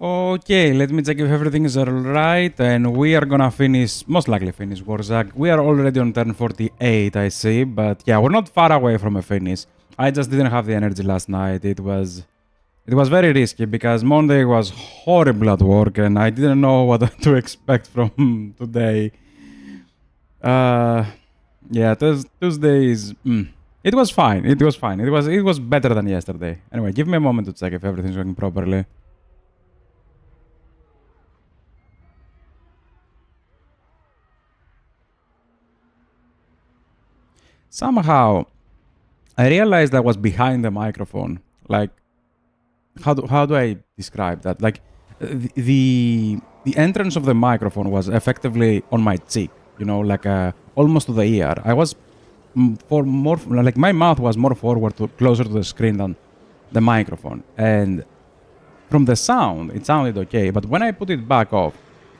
Okay, let me check if everything is alright, and we are gonna finish, most likely finish Wurrzag. We are already on turn 48, I see, but yeah, we're not far away from a finish. I just didn't have the energy last night. It was very risky because Monday was horrible at work, and I didn't know what to expect from today. Yeah, Tuesday is. It was fine. It was fine. It was better than yesterday. Anyway, give me a moment to check if everything's working properly. Somehow, I realized I was behind the microphone. Like, how do I describe that? Like, the entrance of the microphone was effectively on my cheek. You know, like almost to the ear. I was like my mouth was more forward, closer to the screen than the microphone. And from the sound, it sounded okay. But when I put it back off,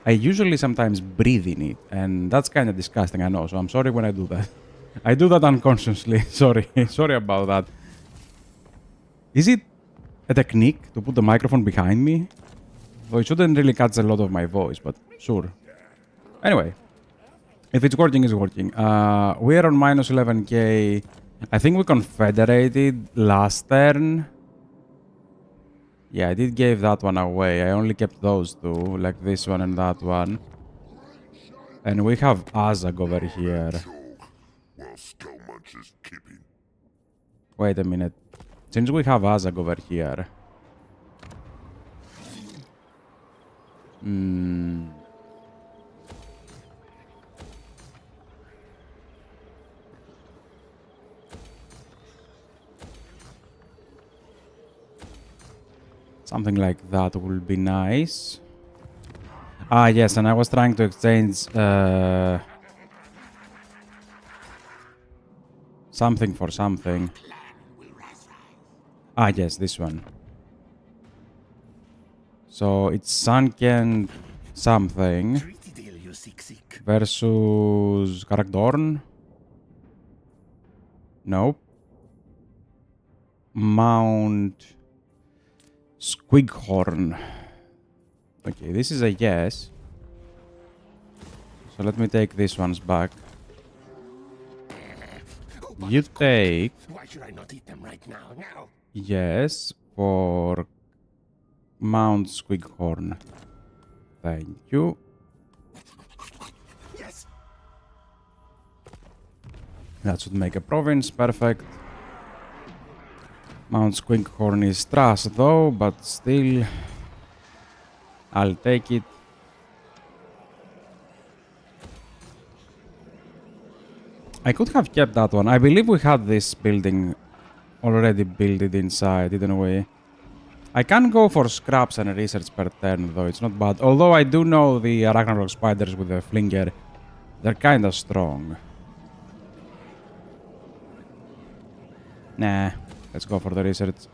I usually sometimes breathe in it, and that's kind of disgusting. I know. So I'm sorry when I do that. I do that unconsciously. Sorry. Sorry about that. Is it a technique to put the microphone behind me? Though it shouldn't really catch a lot of my voice, but sure. Anyway, if it's working, it's working. We are on minus 11k. I think we confederated last turn. Yeah, I did give that one away. I only kept those two, like this one and that one. And we have Azag over here. Wait a minute. Since we have Azag over here... Something like that will be nice. Ah, yes, and I was trying to exchange... something for something. Ah, yes, this one. So it's Sunken something versus Karakdorn. Nope. Mount Squighorn. Okay, this is a yes. So let me take these ones back. You take... Why should I not eat them right now? Yes, for Mount Squighorn. Thank you. Yes. That should make a province. Perfect. Mount Squighorn is trash though, but still... I'll take it. I could have kept that one. I believe we had this building already built inside, didn't we? I can go for scraps and research per turn, though. It's not bad. Although I do know the Arachnarok spiders with the flinger. They're kinda strong. Nah. Let's go for the research.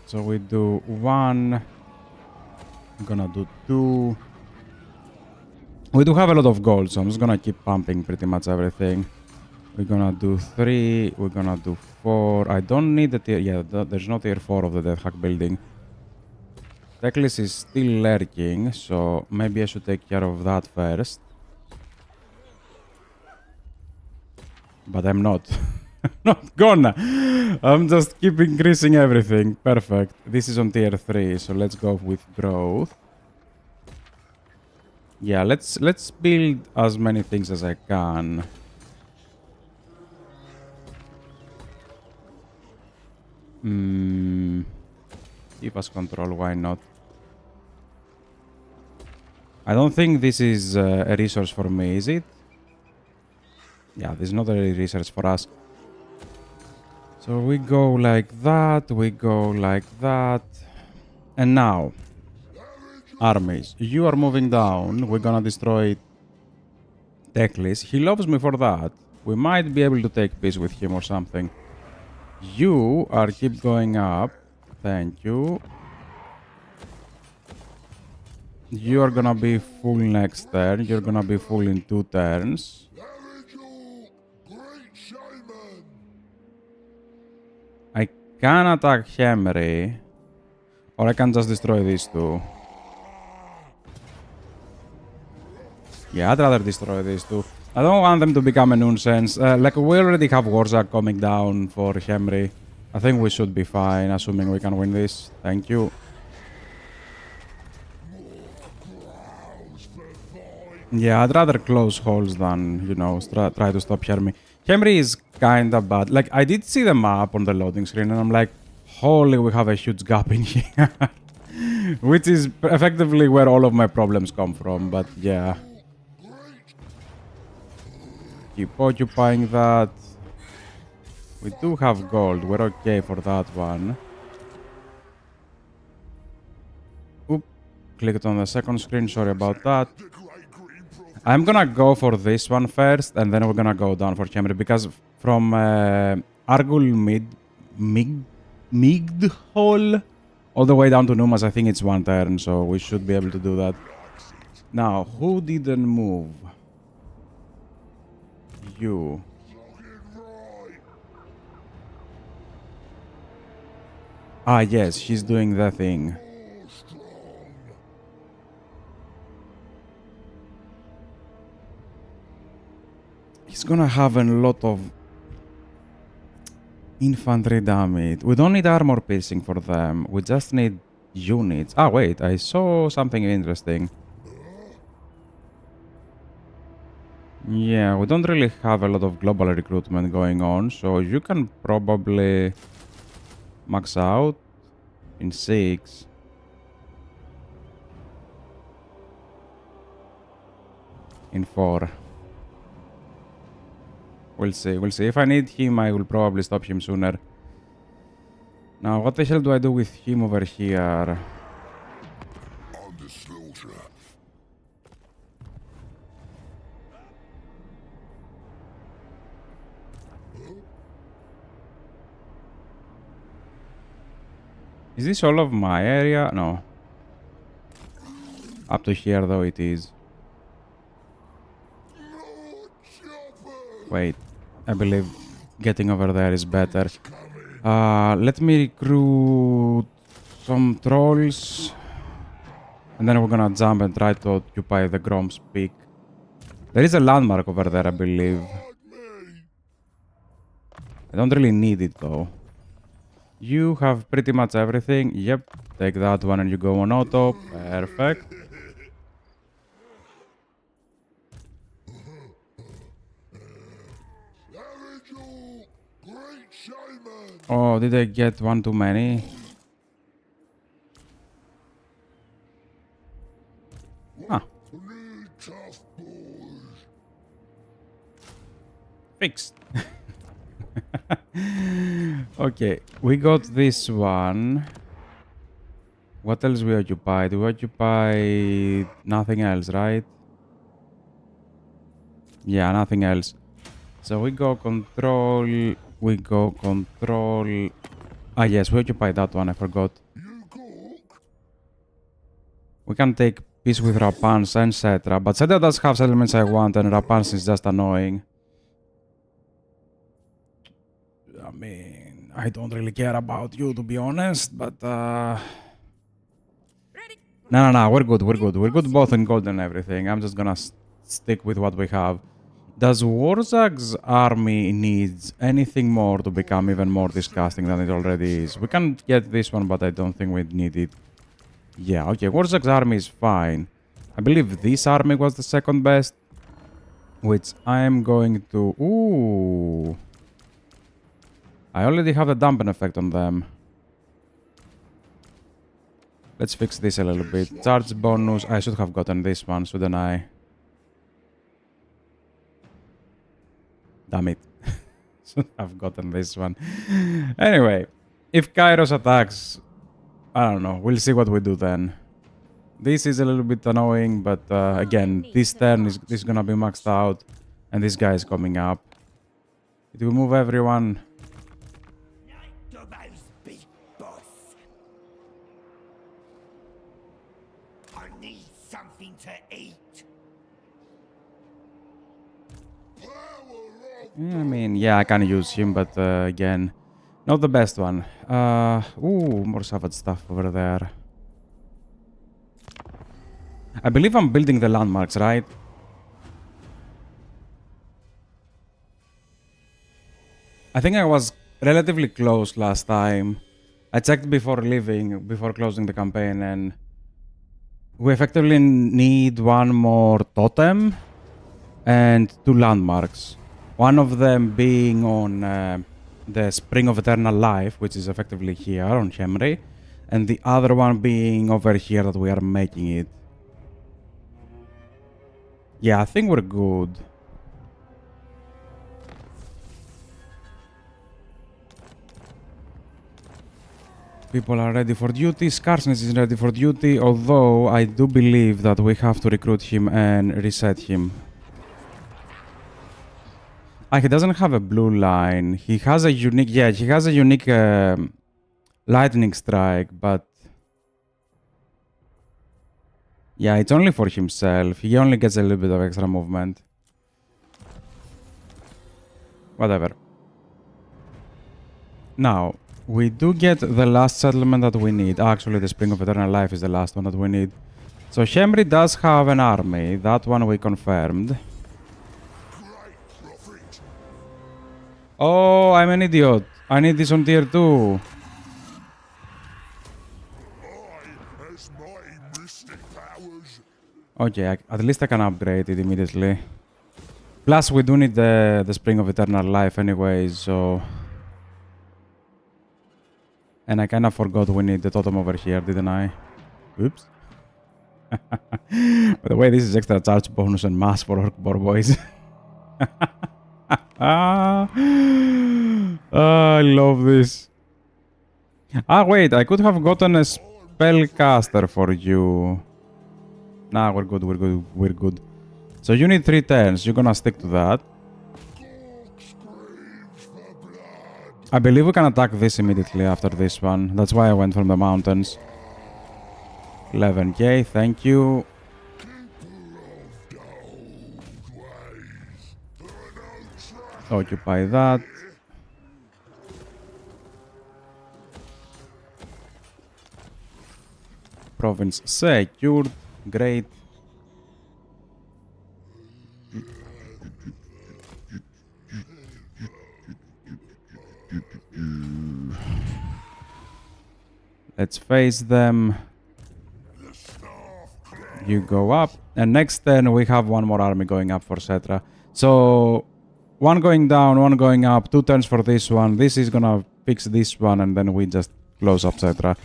So we do 1. I'm gonna do 2. We do have a lot of gold, so I'm just gonna keep pumping pretty much everything. We're gonna do 3. We're gonna do 4. I don't need the tier... Yeah, there's no tier 4 of the Death Hack building. Techless is still lurking, so maybe I should take care of that first. But I'm not. Not gonna. I'm just keep increasing everything. Perfect. This is on tier 3, so let's go with growth. Yeah, let's build as many things as I can. Give us control, why not? I don't think this is a resource for me, is it? Yeah, this is not a resource for us. So we go like that, we go like that. And now, armies, you are moving down. We're gonna destroy Teklis. He loves me for that. We might be able to take peace with him or something. You are keep going up. Thank you. You are gonna be full next turn. You're gonna be full in 2 turns. I can attack Henry. Or I can just destroy these two. Yeah, I'd rather destroy these two. I don't want them to become a nuisance. Like, we already have Wurrzag coming down for Henry. I think we should be fine, assuming we can win this. Thank you. Yeah, I'd rather close holes than, you know, try to stop Henry. Henry is kinda bad. Like, I did see the map on the loading screen, and I'm like, holy, we have a huge gap in here. Which is effectively where all of my problems come from, but yeah. Keep occupying that. We do have gold. We're okay for that one. Oop. Clicked on the second screen. Sorry about that. I'm gonna go for this one first, and then we're gonna go down for Henry, because from Argul Migdhol all the way down to Numas, I think it's one turn, so we should be able to do that. Now, who didn't move? You. Ah, yes, she's doing the thing. He's gonna have a lot of infantry damage. We don't need armor piercing for them. We just need units. Ah, wait, I saw something interesting. Yeah, we don't really have a lot of global recruitment going on, so you can probably max out in 6. In 4. We'll see, we'll see. If I need him, I will probably stop him sooner. Now, what the hell do I do with him over here? Is this all of my area? No. Up to here, though, it is. Wait. I believe getting over there is better. Let me recruit some trolls. And then we're gonna jump and try to occupy the Grom's Peak. There is a landmark over there, I believe. I don't really need it, though. You have pretty much everything. Yep. Take that one and you go on auto. Perfect. Oh, did I get one too many? Ah. Fixed. Okay, we got this one. What else we occupied? We occupied nothing else, right? Yeah, nothing else. So we go control. We go control. Ah, yes, we occupied that one. I forgot. We can take peace with Rapans and Cetra, but Cetra does have settlements I want, and Rapans is just annoying. I mean, I don't really care about you, to be honest, but No, we're good, we're good. We're good both in gold and everything. I'm just gonna stick with what we have. Does Wurzag's army needs anything more to become even more disgusting than it already is? We can get this one, but I don't think we need it. Yeah, okay, Wurzag's army is fine. I believe this army was the second best, which I am going to... Ooh. I already have the dampen effect on them. Let's fix this a little bit. Charge bonus. I should have gotten this one, shouldn't I? Damn it. Should have gotten this one. Anyway, if Kairos attacks, I don't know. We'll see what we do then. This is a little bit annoying, but again, this turn is gonna be maxed out, and this guy is coming up. It will move everyone. I mean, yeah, I can use him, but again, not the best one. Ooh, more savage stuff over there. I believe I'm building the landmarks, right? I think I was relatively close last time. I checked before leaving, before closing the campaign, and we effectively need one more totem and 2 landmarks. One of them being on the Spring of Eternal Life, which is effectively here on Hemri, and the other one being over here that we are making it. Yeah, I think we're good. People are ready for duty. Scarceness is ready for duty, although I do believe that we have to recruit him and reset him. Ah, he doesn't have a blue line. He has a unique... Yeah, he has a unique lightning strike, but... Yeah, it's only for himself. He only gets a little bit of extra movement. Whatever. Now, we do get the last settlement that we need. Actually, the Spring of Eternal Life is the last one that we need. So Hemri does have an army. That one we confirmed. Oh, I'm an idiot. I need this on tier 2. Okay, at least I can upgrade it immediately. Plus, we do need the Spring of Eternal Life anyway, so... And I kind of forgot we need the totem over here, didn't I? Oops. By the way, this is extra charge bonus and mass for Orc Boar Boys. I love this. Ah, wait, I could have gotten a spellcaster for you. Nah, we're good, we're good, we're good. So you need 3 turns, you're gonna stick to that. I believe we can attack this immediately after this one. That's why I went from the mountains. 11k, thank you. Occupy that. Province secured. Great. Let's face them. You go up. And next turn we have one more army going up for Cetra. So, one going down, one going up, 2 turns for this one. This is gonna fix this one and then we just close up Cetra.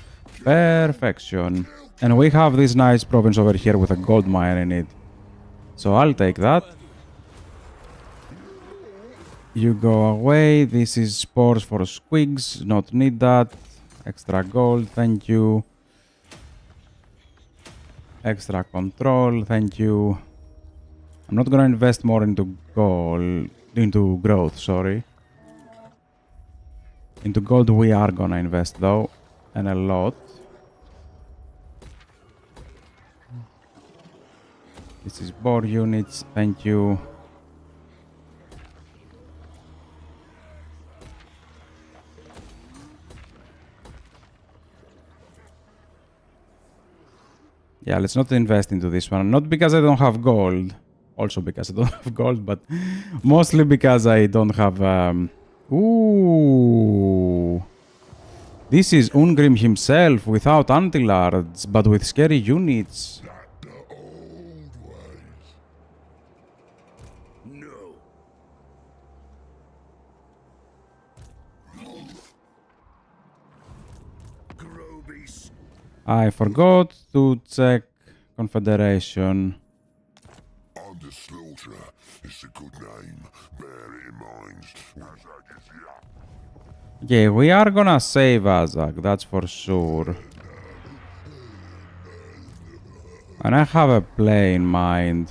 Perfection. And we have this nice province over here with a gold mine in it. So I'll take that. You go away. This is spores for squigs. Not need that. Extra gold, thank you. Extra control, thank you. I'm not gonna invest more into gold, into growth, sorry. Into gold we are gonna invest though, and a lot. This is boar units, thank you. Yeah, let's not invest into this one. Not because I don't have gold. Also because I don't have gold, but mostly because I don't have... Ooh! This is Ungrim himself without anti-lards, but with scary units. I forgot to check Confederation. Under slaughter is a good name. Bear it in mind. Wurrzag is here. Yeah, we are gonna save Wurrzag, that's for sure. And I have a play in mind.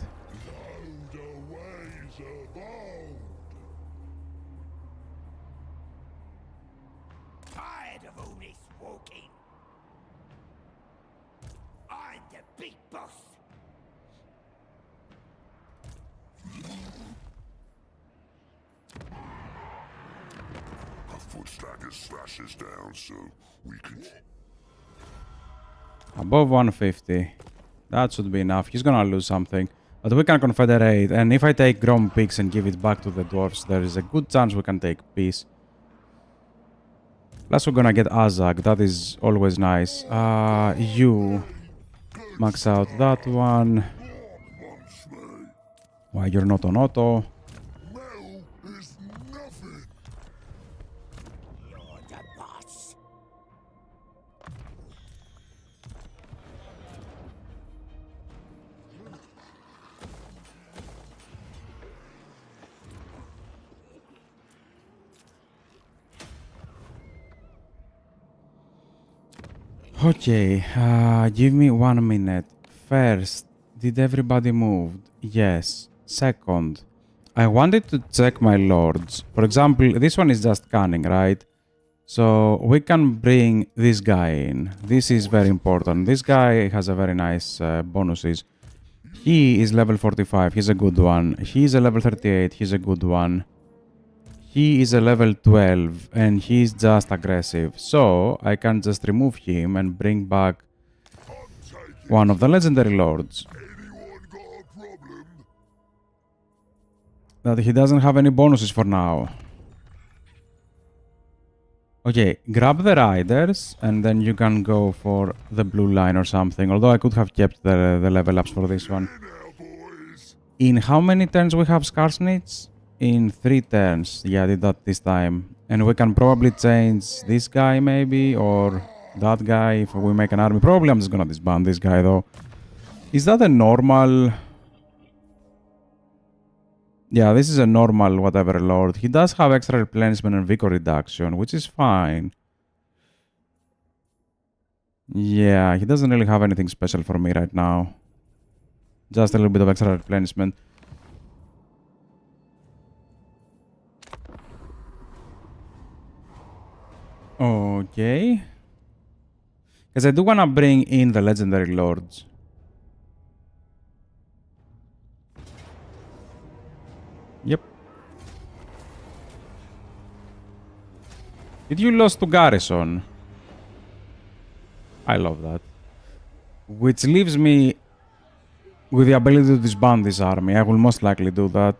Tired of all this walking. I'm the big boss. A foot stagger slashes down, so we can... Above 150. That should be enough. He's gonna lose something. But we can confederate, and if I take Grom Pigs and give it back to the dwarves, there is a good chance we can take peace. Plus we're gonna get Wurrzag, that is always nice. You max out that one. Why you're not on auto? Metal is nothing. You're the boss. Okay, give me 1 minute. First, did everybody move? Yes. Second, I wanted to check my lords. For example, this one is just canning, right? So we can bring this guy in. This is very important. This guy has a very nice bonuses. He is level 45. He's a good one. He is a level 38. He's a good one. He is a level 12 and he's just aggressive. So I can just remove him and bring back one of the legendary lords. Anyone got a problem? That he doesn't have any bonuses for now. Okay, grab the riders and then you can go for the blue line or something. Although I could have kept the level ups for this one. Now, boys. In how many turns we have Scarce Needs? In 3 turns. Yeah, I did that this time. And we can probably change this guy maybe, or that guy if we make an army. Probably I'm just gonna disband this guy though. Is that a normal... Yeah, this is a normal whatever lord. He does have extra replenishment and vigor reduction, which is fine. Yeah, he doesn't really have anything special for me right now. Just a little bit of extra replenishment. Okay. Because I do want to bring in the legendary lords. Yep. Did you lose to Garrison? I love that. Which leaves me with the ability to disband this army. I will most likely do that.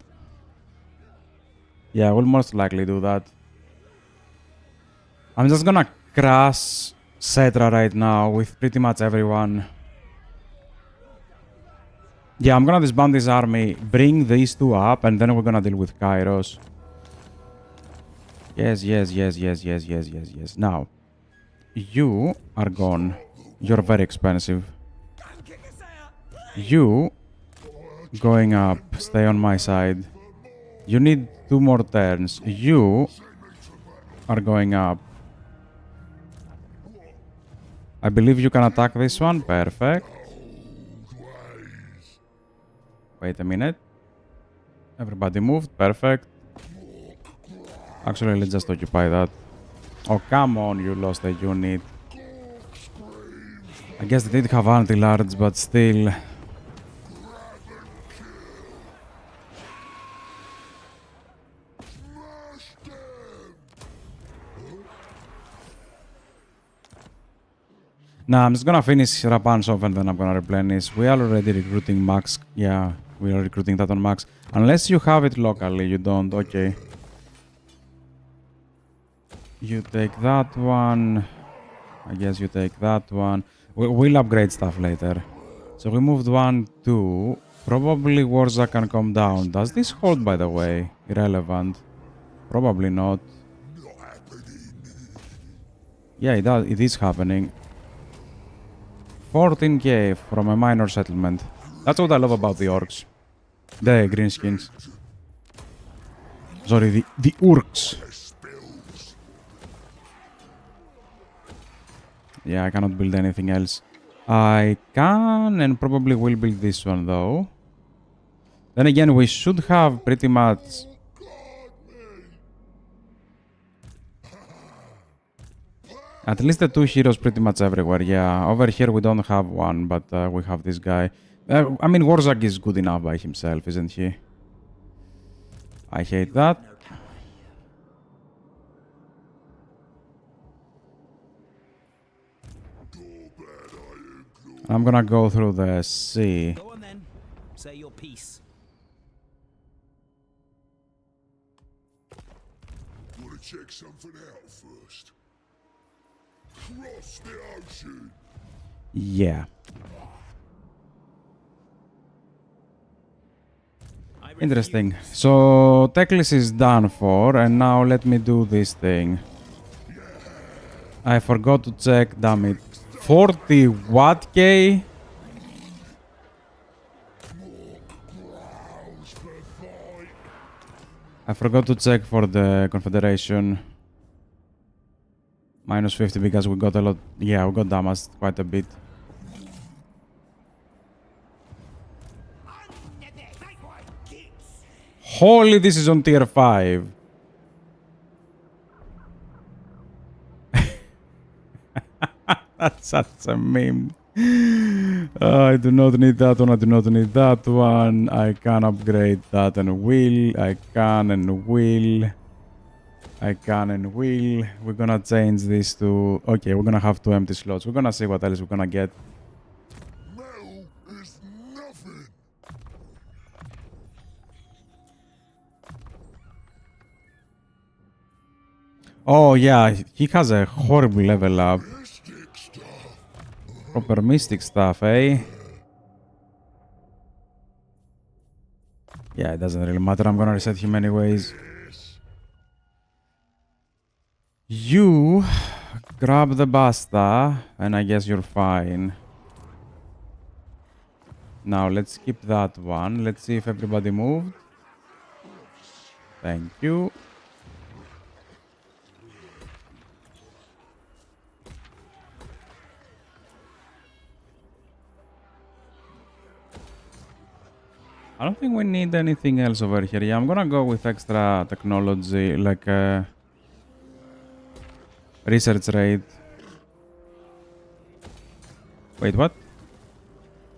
Yeah, I will most likely do that. I'm just gonna crash Cetra right now with pretty much everyone. Yeah, I'm gonna disband this army, bring these two up, and then we're gonna deal with Kairos. Yes, yes, yes, yes, yes, yes, yes, yes. Now, you are gone. You're very expensive. You going up. Stay on my side. You need 2 more turns. You are going up. I believe you can attack this one. Perfect. Wait a minute. Everybody moved. Perfect. Actually, let's just occupy that. Oh, come on, you lost a unit. I guess they did have anti-large, but still. Nah, I'm just gonna finish Rapans off and then I'm gonna replenish. We are already recruiting Max. Yeah, we are recruiting that on Max. Unless you have it locally, you don't. Okay. You take that one. I guess you take that one. We'll upgrade stuff later. So we moved 1, 2. Probably Wurrzag can come down. Does this hold, by the way? Irrelevant. Probably not. Yeah, it does. It is happening. 14k from a minor settlement. That's what I love about the orcs. The greenskins. Sorry, the orcs. Yeah, I cannot build anything else. I can and probably will build this one though. Then again, we should have pretty much... At least the 2 heroes pretty much everywhere, yeah. Over here we don't have one, but we have this guy. I mean, Wurrzag is good enough by himself, isn't he? I hate that. I'm gonna go through the sea. Go on then. Say your piece. Want to check something out first? across the ocean. Yeah. I Interesting. refuse. So Teclis is done for, and now let me do this thing. I forgot to check, damn it. 40 what K? Growls for fight. I forgot to check for the Confederation. Minus 50 because we got a lot. Yeah, we got damaged quite a bit. Under the backward kicks. Holy, this is on tier 5. That's such a meme. I do not need that one, I do not need that one. I can upgrade that and will. I can and will. I can and will. We're gonna change this to... Okay, we're gonna have 2 empty slots. We're gonna see what else we're gonna get. Metal is nothing. Oh yeah, he has a horrible level up. Mystic stuff. Proper mystic stuff, eh? Yeah, it doesn't really matter. I'm gonna reset him anyways. Yes. You grab the basta, and I guess you're fine. Now let's skip that one. Let's see if everybody moved. Thank you. I don't think we need anything else over here. Yeah, I'm gonna go with extra technology, like research rate. Wait, what?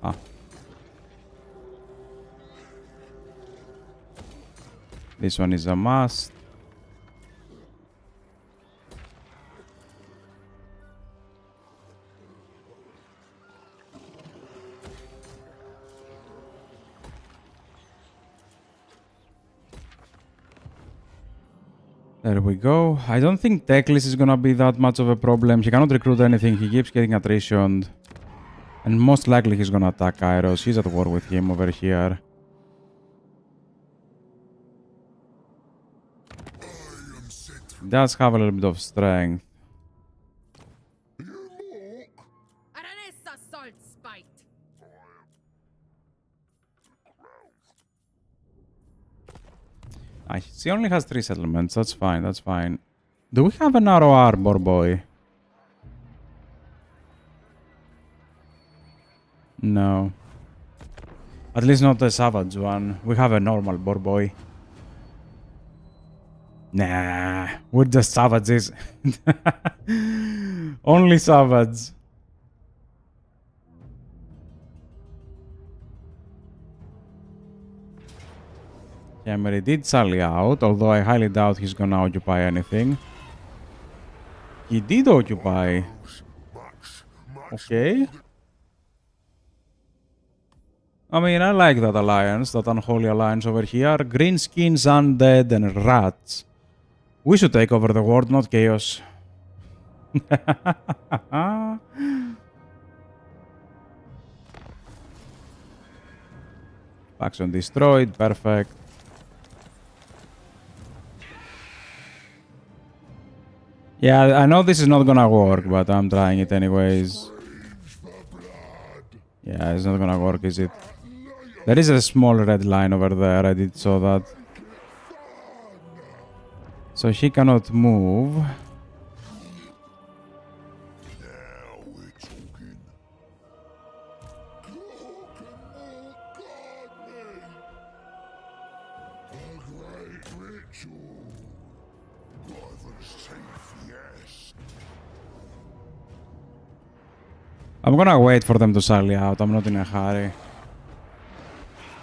Ah. This one is a must. There we go. I don't think Teclis is gonna be that much of a problem. He cannot recruit anything. He keeps getting attrition. And most likely he's gonna attack Kairos. He's at war with him over here. I am sent through. He does have a little bit of strength. You mock. Aranessa salt spite. He only has 3 settlements. That's fine. That's fine. Do we have an arrow arbor boy? No. At least not a savage one. We have a normal boar boy. Nah, we're just savages. Only savage. Emery did sally out, although I highly doubt he's gonna occupy anything. He did occupy. Much Okay. I mean, I like that alliance, that unholy alliance over here. Greenskins, undead, and rats. We should take over the world, not chaos. Faction destroyed, perfect. Yeah, I know this is not gonna work, but I'm trying it anyways. Yeah, it's not gonna work, is it? There is a small red line over there, I did saw that. So he cannot move. Now we're talking. A great ritual. Rival's safe, yes. I'm gonna wait for them to sally out. I'm not in a hurry.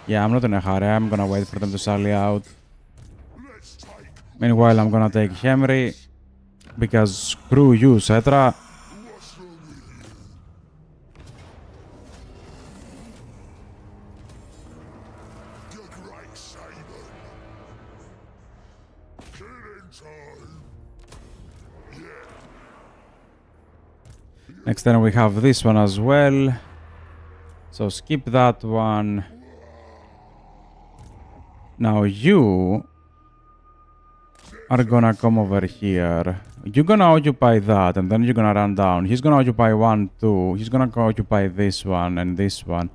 Yeah, I'm not in a hurry. I'm gonna wait for them to sally out. Let's take Meanwhile, I'm gonna take Henry. Because screw you, Cetra. what's wrong with you. The great saber. Killing time. Yeah. Next turn we have this one as well. So skip that one. Now you are gonna come over here. You're gonna occupy that, and then you're gonna run down. He's gonna occupy 1, 2. He's gonna occupy this one and this one.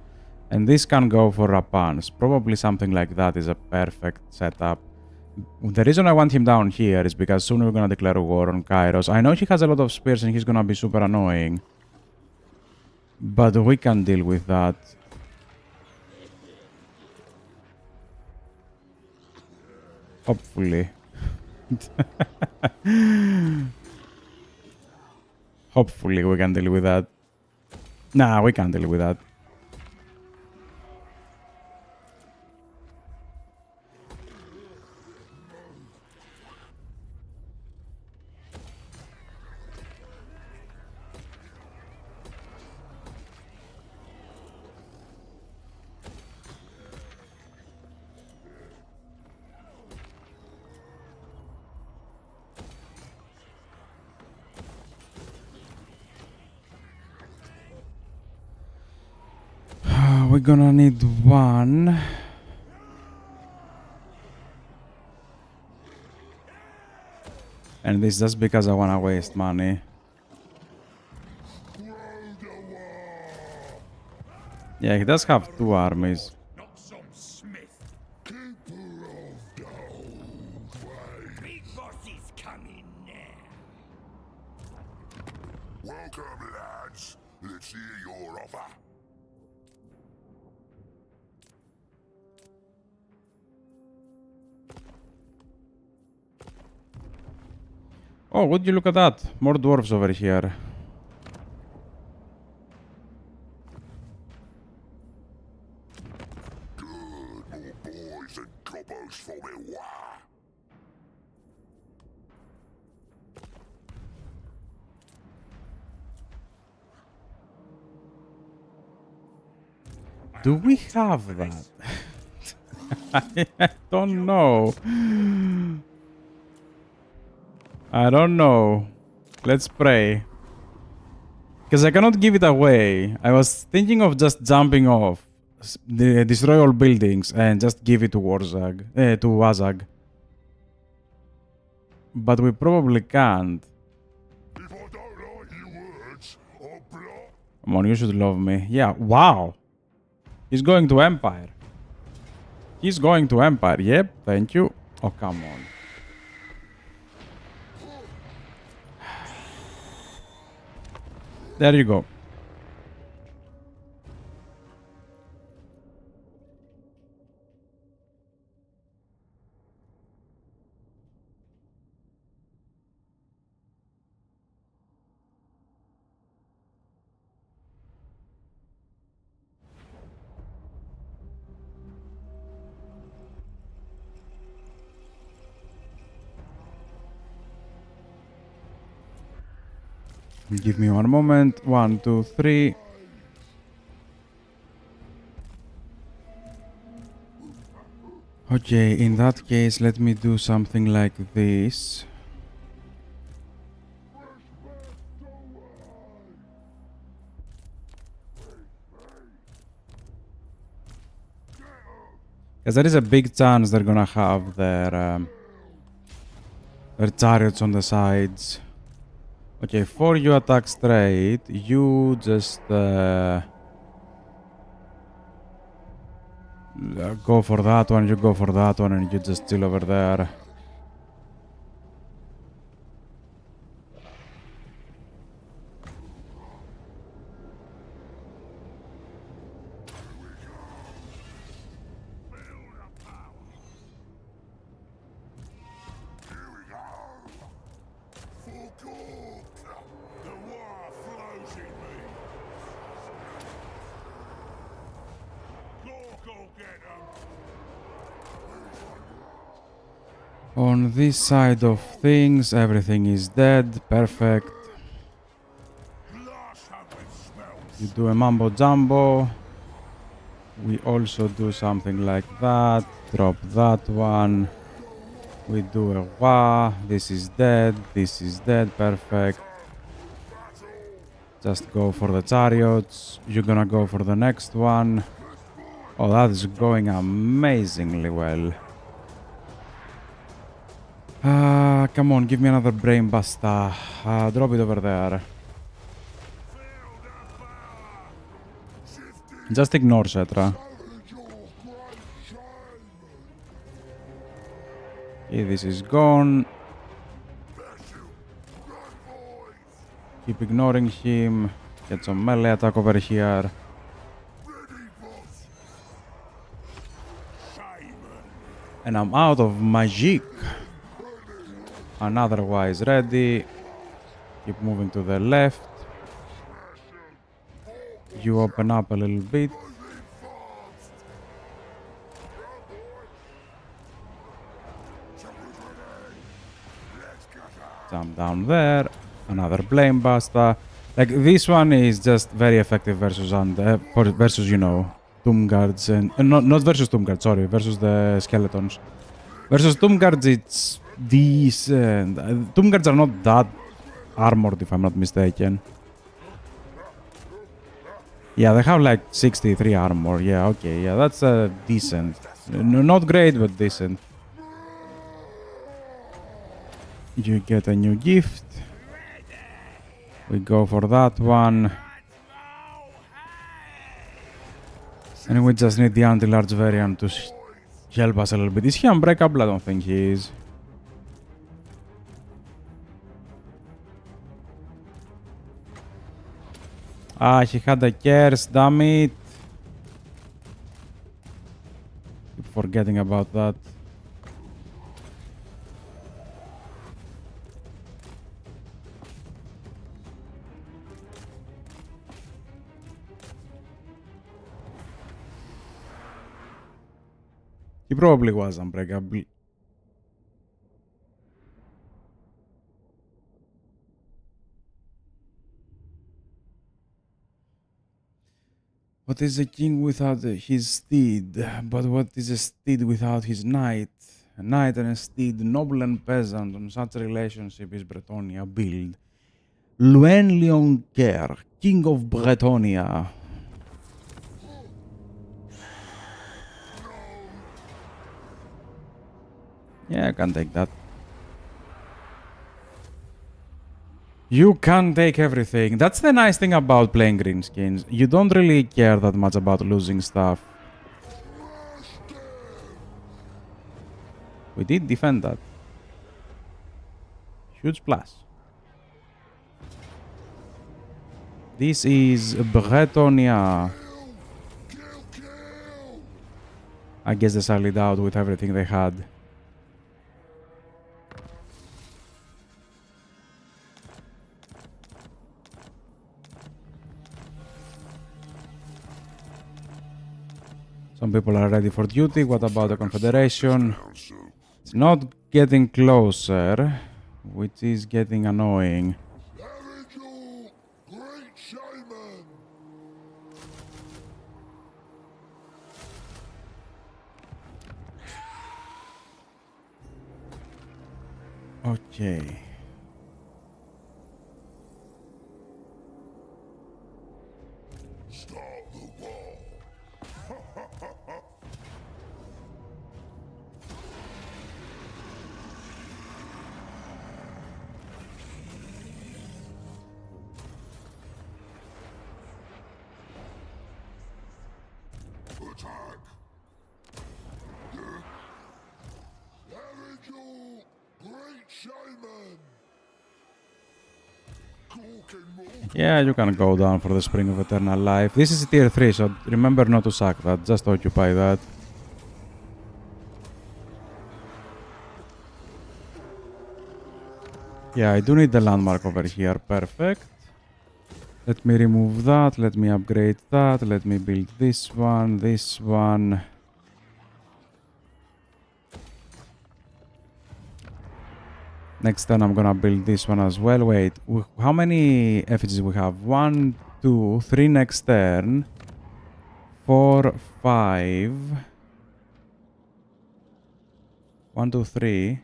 And this can go for Rapans. Probably something like that is a perfect setup. The reason I want him down here is because soon we're gonna declare war on Kairos. I know he has a lot of spears and he's gonna be super annoying. But we can deal with that. Hopefully. Hopefully we can deal with that. Nah, we can't deal with that. We're gonna need one. And this just because I wanna waste money. Yeah, he does have 2 armies. Not some smith. Big boss is coming now. Welcome, lads. Let's hear your offer. Oh, would you look at that? More dwarves over here. Good, more boys and coppers for me. Wah! Do we have that? I don't know. I don't know. Let's pray. Because I cannot give it away. I was thinking of just jumping off, destroy all buildings, and just give it to Wurrzag, to Wurrzag. But we probably can't. If I don't like your words, I'll block. Come on, you should love me. Yeah, wow. He's going to Empire. He's going to Empire. Yep, thank you. Oh, come on. There you go. Give me one moment. 1, 2, 3. Okay, in that case, let me do something like this. Because there is a big chance they're gonna have their chariots on the sides. Okay, for you attack straight, you just go for that one, you go for that one, and you just chill over there. On this side of things, everything is dead. Perfect. You do a mambo jumbo. We also do something like that. Drop that one. We do a wah. This is dead. This is dead. Perfect. Just go for the chariots. You're gonna go for the next one. Oh, that is going amazingly well. Come on, give me another brain buster. Drop it over there. Just ignore Cetra. Okay, this is gone. Keep ignoring him. Get some melee attack over here. And I'm out of magic. Another wise ready. Keep moving to the left. You open up a little bit. Jump down there. Another blame buster. Like this one is just very effective versus versus you know tomb guards and not versus tomb guards. Sorry, versus the skeletons. Versus tomb guards, it's decent. Tomb guards are not that armored, if I'm not mistaken. Yeah, they have like 63 armor. Yeah, okay. Yeah, that's decent. Not great, but decent. You get a new gift. We go for that one. And we just need the anti-large variant to help us a little bit. Is he unbreakable? I don't think he is. Ah, he had a curse, damn it. Keep forgetting about that. He probably was unbreakable. What is a king without his steed? But what is a steed without his knight? A knight and a steed, noble and peasant, on such a relationship is Bretonia built. Luen Leonker, king of Bretonia. Yeah, I can take that. You can take everything. That's the nice thing about playing greenskins. You don't really care that much about losing stuff. We did defend that. Huge plus. This is Bretonia. I guess they sallied out with everything they had. Some people are ready for duty. What about the Confederation? It's not getting closer, which is getting annoying. Okay. Yeah, you can go down for the Spring of Eternal Life. This is tier 3, so remember not to sack that. Just occupy that. Yeah, I do need the landmark over here. Perfect. Let me remove that. Let me upgrade that. Let me build this one, this one. Next turn I'm gonna build this one as well. Wait, how many effigies we have? 1, 2, 3 next turn. 4, 5. 1, 2, 3.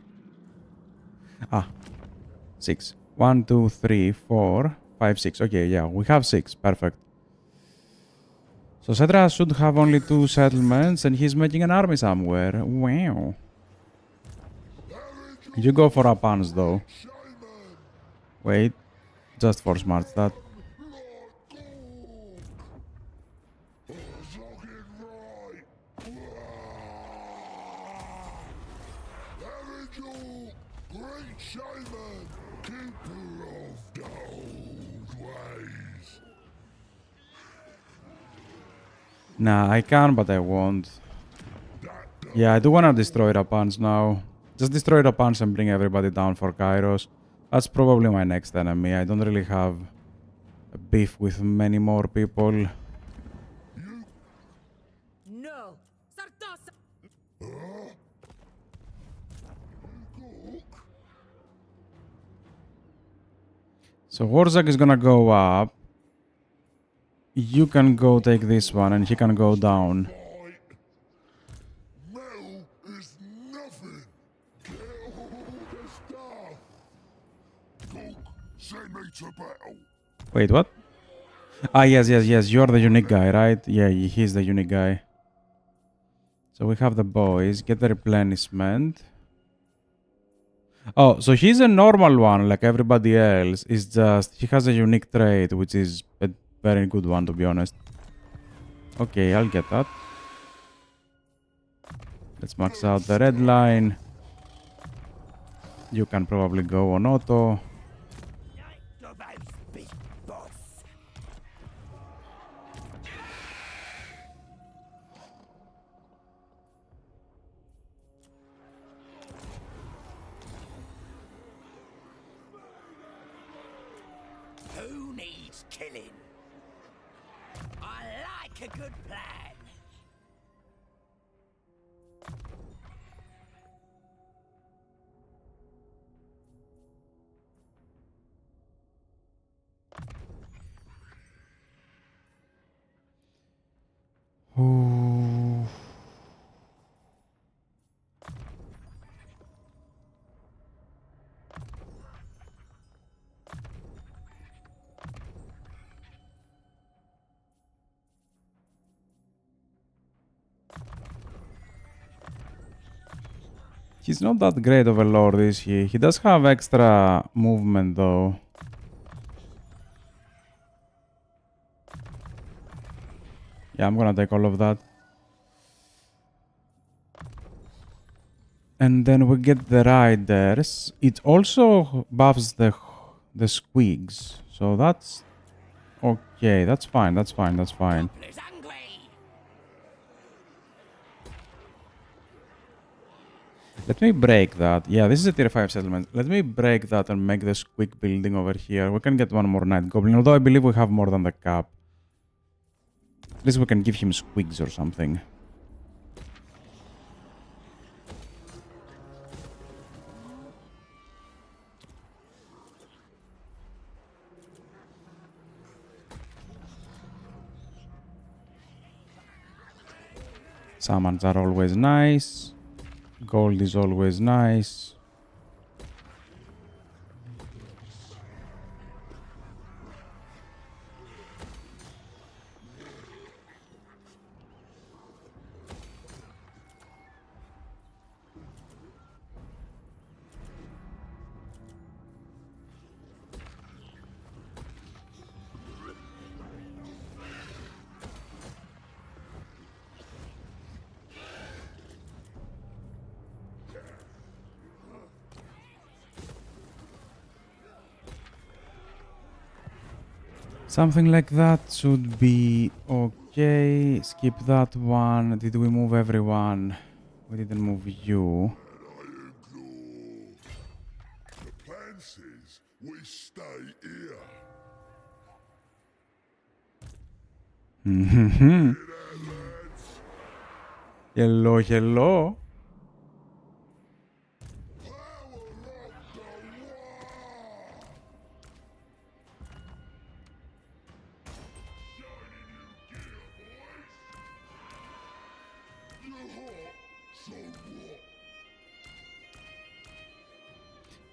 6. 1, 2, 3, 4, 5, 6. Okay, yeah, we have 6. Perfect. So Cetra should have only 2 settlements and he's making an army somewhere. Wow. You go for Apans though. Wait. Just for smart stat. Great shaman, keeper of the old ways. Nah, I can, but I won't. Yeah, I do wanna destroy Rapans now. Just destroy Rapans and bring everybody down for Kairos. That's probably my next enemy. I don't really have a beef with many more people. No! Sartos! So Wurrzag is gonna go up. You can go take this one and he can go down. Metal is nothing. Get all the stuff. Cook, send me to battle. Wait, what? Ah, yes, yes, yes. You're the unique guy, right? Yeah, he's the unique guy. So we have the boys. Get the replenishment. Oh, so he's a normal one like everybody else. It's just he has a unique trait, which is a very good one, to be honest. Okay, I'll get that. Let's max out the red line. You can probably go on auto. Big boss. Who needs killing? I like a good plan. Ooh. He's not that great of a lord, is he? He does have extra movement, though. Yeah, I'm gonna take all of that. And then we get the riders. It also buffs the squigs. So that's okay. That's fine. That's fine. That's fine. Is angry. Let me break that. Yeah, this is a tier 5 settlement. Let me break that and make the squig building over here. We can get one more night goblin, although I believe we have more than the cap. At least we can give him squigs or something. Summons are always nice. Gold is always nice. Something like that should be okay. Skip that one. Did we move everyone? We didn't move you. The plan says we stay here. Hello, hello.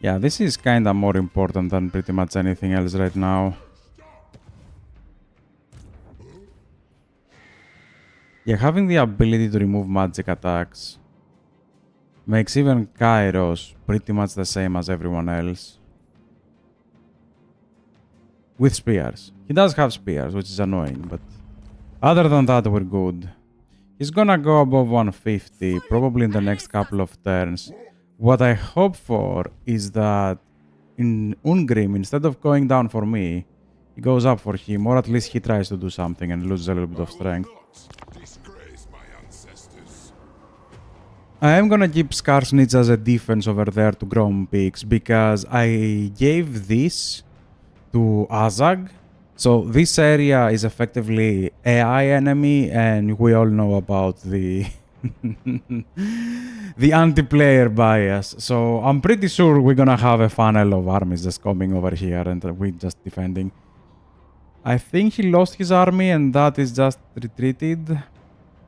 Yeah, this is kinda more important than pretty much anything else right now. Yeah, having the ability to remove magic attacks makes even Kairos pretty much the same as everyone else. With spears. He does have spears, which is annoying, but other than that, we're good. He's gonna go above 150, probably in the next couple of turns. What I hope for is that in Ungrim, instead of going down for me, he goes up for him, or at least he tries to do something and loses a little bit of strength. Disgrace my ancestors. I am gonna keep Skarsnitz as a defense over there to Grom Peaks, because I gave this to Azag. So this area is effectively AI enemy, and we all know about the the anti-player bias. So I'm pretty sure we're gonna have a funnel of armies just coming over here and we're just defending. I think he lost his army and that is just retreated.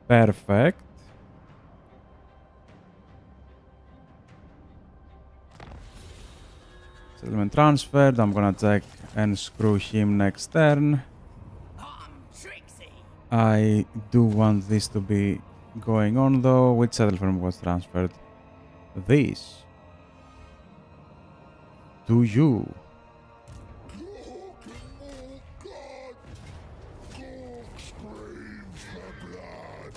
Perfect. Settlement transferred. I'm gonna check and screw him next turn. I do want this to be going on though. Which settlement was transferred? This. To you. Screams for blood.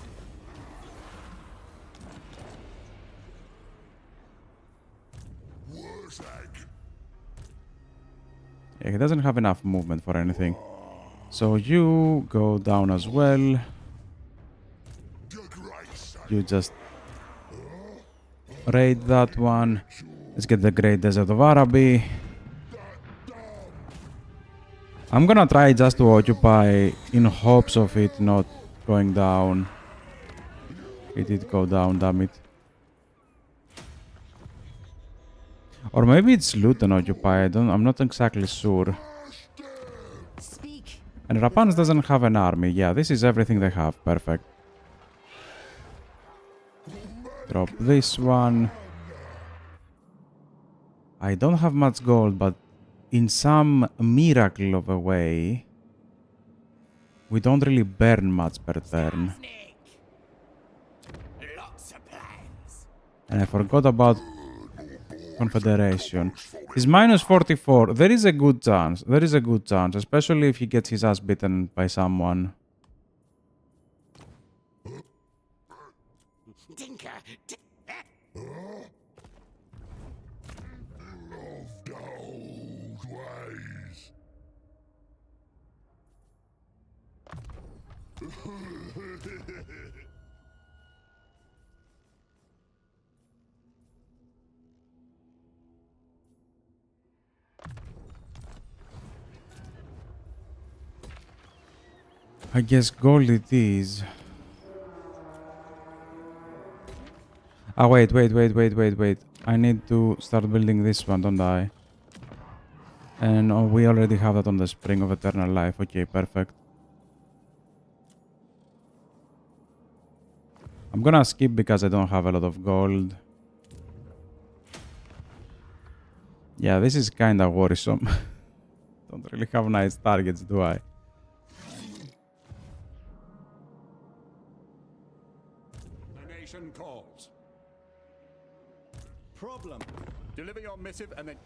Wurrzag. Yeah, he doesn't have enough movement for anything. So you go down as well. You just raid that one. Let's get the Great Desert of Araby. I'm gonna try just to occupy in hopes of it not going down. It did go down, damn it. Or maybe it's loot and occupy. I'm not exactly sure. Speak. And Rapans doesn't have an army. Yeah, this is everything they have. Perfect. Drop this one. I don't have much gold, but in some miracle of a way, we don't really burn much per turn. Lots of plans. And I forgot about Confederation. He's minus 44. There is a good chance. There is a good chance, especially if he gets his ass beaten by someone. Tinker. Of the old ways. I guess gold it is. Ah, wait. I need to start building this one, don't I? And oh, we already have that on the Spring of Eternal Life. Okay, perfect. I'm gonna skip because I don't have a lot of gold. Yeah, this is kinda worrisome. Don't really have nice targets, do I? The nation calls. Problem. Deliver your missive and then...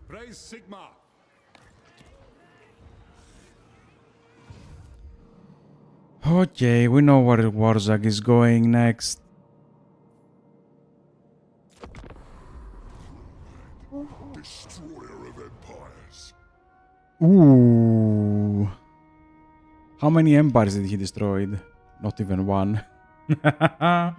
Raise Sigma. Okay, we know where Wurrzag is going next. Destroyer of empires. Ooh. How many empires did he destroy? Not even one. I'm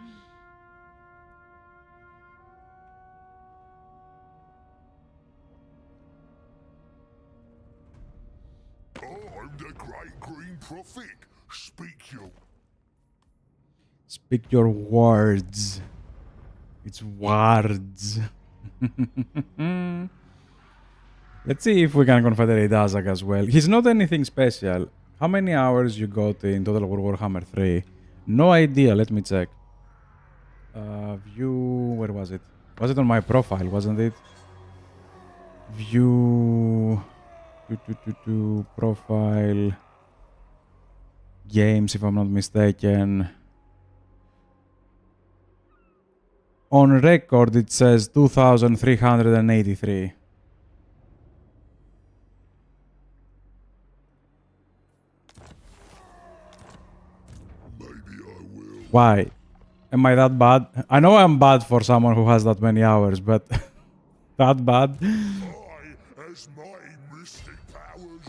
the great green prophet. Speak your words. It's words. Let's see if we can confederate Azag as well. He's not anything special. How many hours you got in Total War Warhammer 3? No idea. Let me check. View... Where was it? Was it on my profile, wasn't it? View... Profile... games, if I'm not mistaken. On record, it says 2,383. Why? Am I that bad? I know I'm bad for someone who has that many hours, but that bad? As my mystic powers.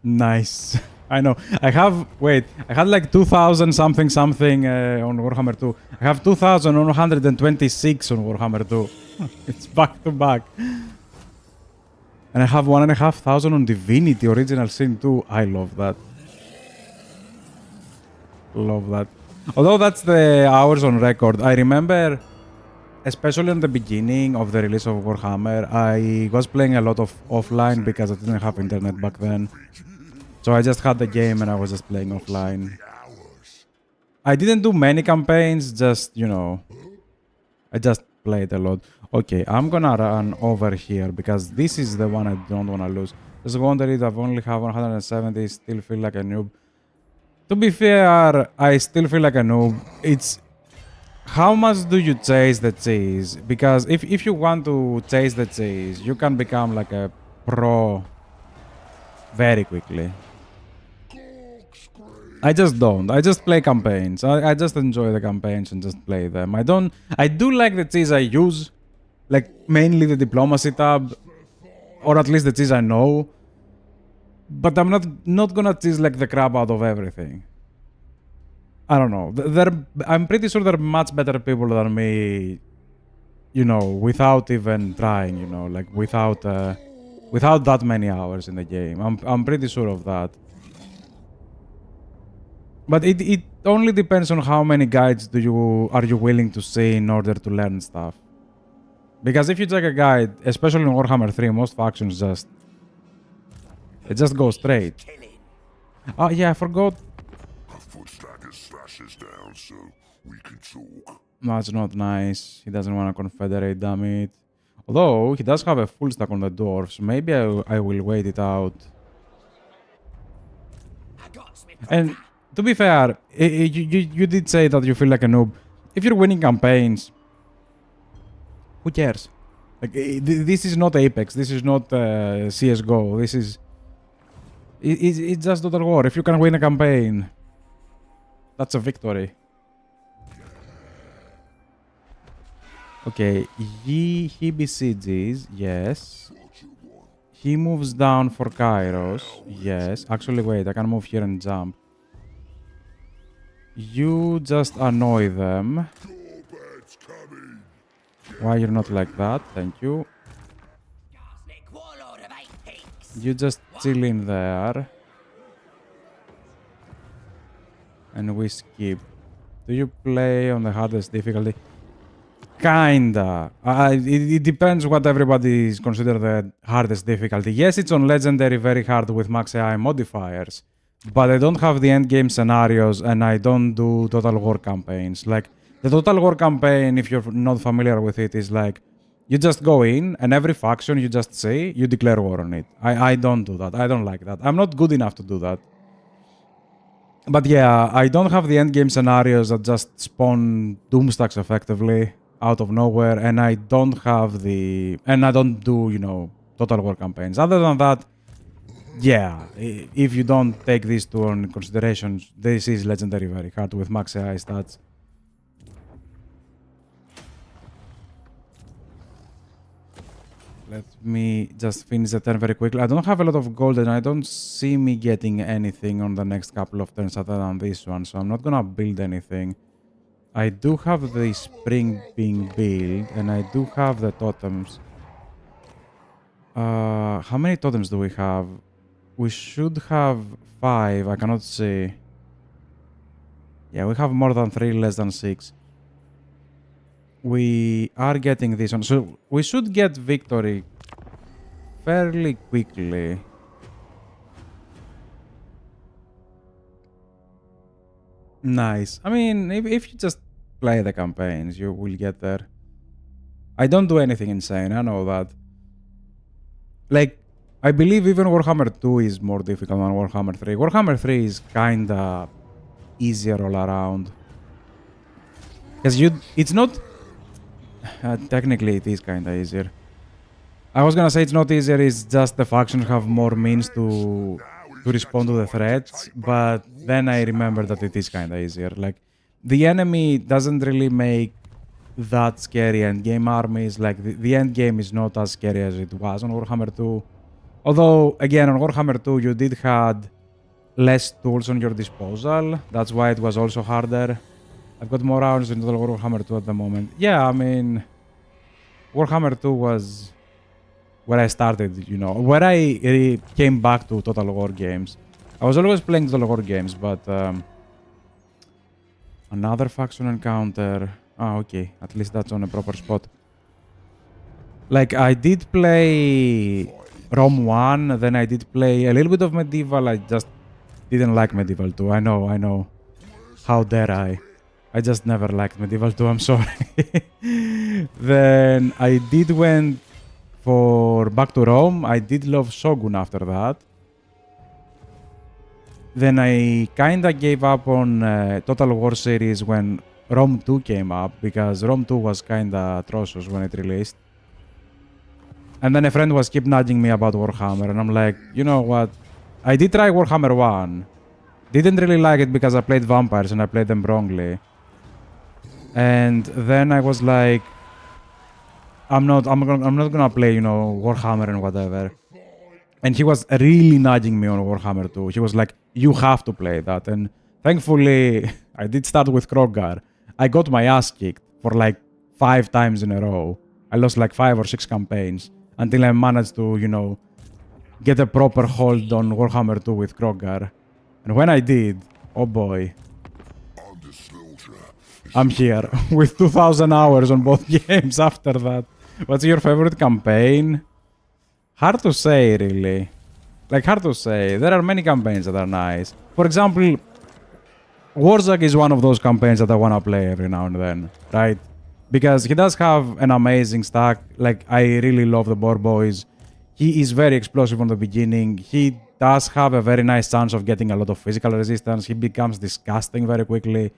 Nice. I know. I have, wait, I had like 2,000 something something on Warhammer 2. I have 2,126 on Warhammer 2. It's back to back. And I have 1,500 on Divinity Original Sin 2. I love that. Love that. Although that's the hours on record, I remember, especially in the beginning of the release of Warhammer, I was playing a lot of offline because I didn't have internet back then. So I just had the game and I was just playing offline. I didn't do many campaigns, just, you know, I just played a lot. Okay, I'm gonna run over here because this is the one I don't want to lose. Just wonder if I've only have 170, still feel like a noob. To be fair, I still feel like a noob. It's how much do you chase the cheese? Because if you want to chase the cheese, you can become like a pro very quickly. I just don't. I just play campaigns. I just enjoy the campaigns and just play them. I do like the cheese I use, like mainly the diplomacy tab, or at least the cheese I know. But I'm not gonna cheese like the crap out of everything. I don't know. I'm pretty sure there are much better people than me, you know, without even trying, you know, like without that many hours in the game. I'm pretty sure of that. But it only depends on how many guides are you willing to see in order to learn stuff. Because if you check a guide, especially in Warhammer 3, most factions just go straight. Oh yeah, I forgot. A foot stacker slashes down so we can talk. That's not nice. He doesn't want to confederate, damn it. Although he does have a full stack on the dwarves, maybe I will wait it out. And to be fair, you did say that you feel like a noob. If you're winning campaigns, who cares? Like this is not Apex. This is not CS:GO. This is it's just Total War. If you can win a campaign, that's a victory. Okay, he besieges, yes. He moves down for Kairos, yes. Actually, wait, I can move here and jump. You just annoy them. Why you're not like that? Thank you. You just chill in there. And we skip. Do you play on the hardest difficulty? Kinda. It depends what everybody is considered the hardest difficulty. Yes, it's on Legendary very hard with max AI modifiers. But I don't have the endgame scenarios and I don't do Total War campaigns. Like, the Total War campaign, if you're not familiar with it, is like, you just go in and every faction you just say, you declare war on it. I don't do that. I don't like that. I'm not good enough to do that. But yeah, I don't have the endgame scenarios that just spawn doomstacks effectively out of nowhere, and I don't have the... And I don't do, you know, Total War campaigns. Other than that, yeah, if you don't take these two into consideration, this is Legendary very hard with max AI stats. Let me just finish the turn very quickly. I don't have a lot of gold and I don't see me getting anything on the next couple of turns other than this one, so I'm not gonna build anything. I do have the spring being built and I do have the totems. How many totems do we have? We should have 5. I cannot see. Yeah, we have more than 3, less than 6. We are getting this one. So we should get victory fairly quickly. Nice. I mean, if you just play the campaigns, you will get there. I don't do anything insane, I know that. Like, I believe even Warhammer 2 is more difficult than Warhammer 3. Warhammer 3 is kinda easier all around. Because it's not... technically, it is kind of easier. I was gonna say it's not easier, it's just the factions have more means to respond to the threats, but then I remember that it is kind of easier. Like, the enemy doesn't really make that scary endgame armies. Like, the endgame is not as scary as it was on Warhammer 2. Although, again, on Warhammer 2, you did had less tools on your disposal. That's why it was also harder. I've got more hours in Total Warhammer 2 at the moment. Yeah, I mean, Warhammer 2 was where I started, you know, where I came back to Total War games. I was always playing Total War games, but another faction encounter. Ah, okay, at least that's on a proper spot. Like, I did play Rome 1, then I did play a little bit of Medieval. I just didn't like Medieval 2. I know. How dare I? I just never liked Medieval 2, I'm sorry. Then I did went for back to Rome. I did love Shogun after that. Then I kinda gave up on Total War series when Rome 2 came up, because Rome 2 was kinda atrocious when it released. And then a friend was keep nudging me about Warhammer, and I'm like, you know what? I did try Warhammer 1. Didn't really like it because I played vampires and I played them wrongly. And then I was like, I'm not gonna play, you know, Warhammer and whatever. And he was really nudging me on Warhammer 2. He was like, you have to play that. And thankfully, I did start with Krogar. I got my ass kicked for like 5 times in a row. I lost like 5 or 6 campaigns until I managed to, you know, get a proper hold on Warhammer 2 with Krogar. And when I did, oh boy, I'm here with 2,000 hours on both games after that. What's your favorite campaign? Hard to say, really. Like, hard to say. There are many campaigns that are nice. For example, Wurrzag is one of those campaigns that I want to play every now and then, right? Because he does have an amazing stack. Like, I really love the Boar Boys. He is very explosive from the beginning. He does have a very nice chance of getting a lot of physical resistance. He becomes disgusting very quickly.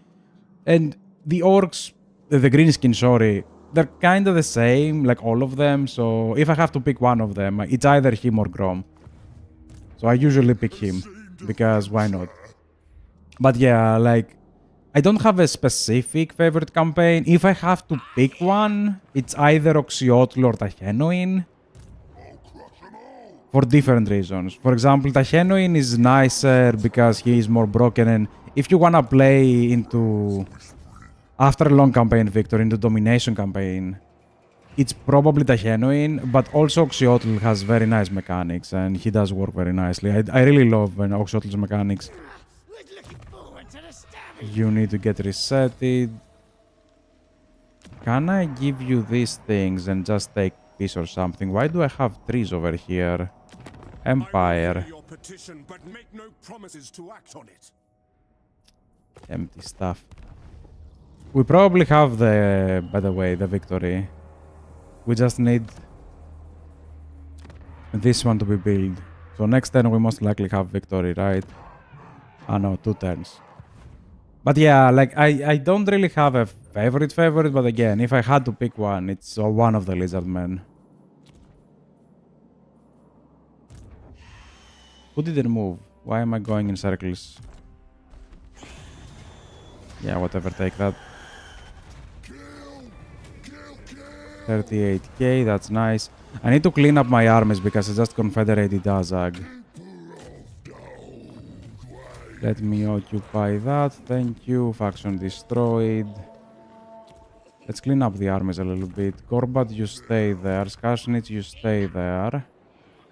And the orcs, the greenskin, sorry, they're kind of the same, like all of them. So if I have to pick one of them, it's either him or Grom. So I usually pick him, because why not? But yeah, like, I don't have a specific favorite campaign. If I have to pick one, it's either Oxyotl or Tachenoin. For different reasons. For example, Tachenoin is nicer because he is more broken, and if you wanna play into, after a long campaign victory, into domination campaign, it's probably Tachenoin, but also Oxyotl has very nice mechanics, and he does work very nicely. I really love Oxyotl's mechanics. You need to get resetted. Can I give you these things and just take peace or something? Why do I have trees over here? Empire. Your petition, but make no promises to act on it. Empty stuff. We probably have the, by the way, the victory. We just need this one to be built. So next turn we most likely have victory, right? Ah no, 2 turns. But yeah, like, I don't really have a favorite, but again, if I had to pick one, it's one of the Lizardmen. Who didn't move? Why am I going in circles? Yeah, whatever, take that. 38k, that's nice. I need to clean up my armies because I just confederated Wurrzag. Let me occupy that, thank you. Faction destroyed. Let's clean up the armies a little bit. Gorbat, you stay there. Skarsnitz, you stay there.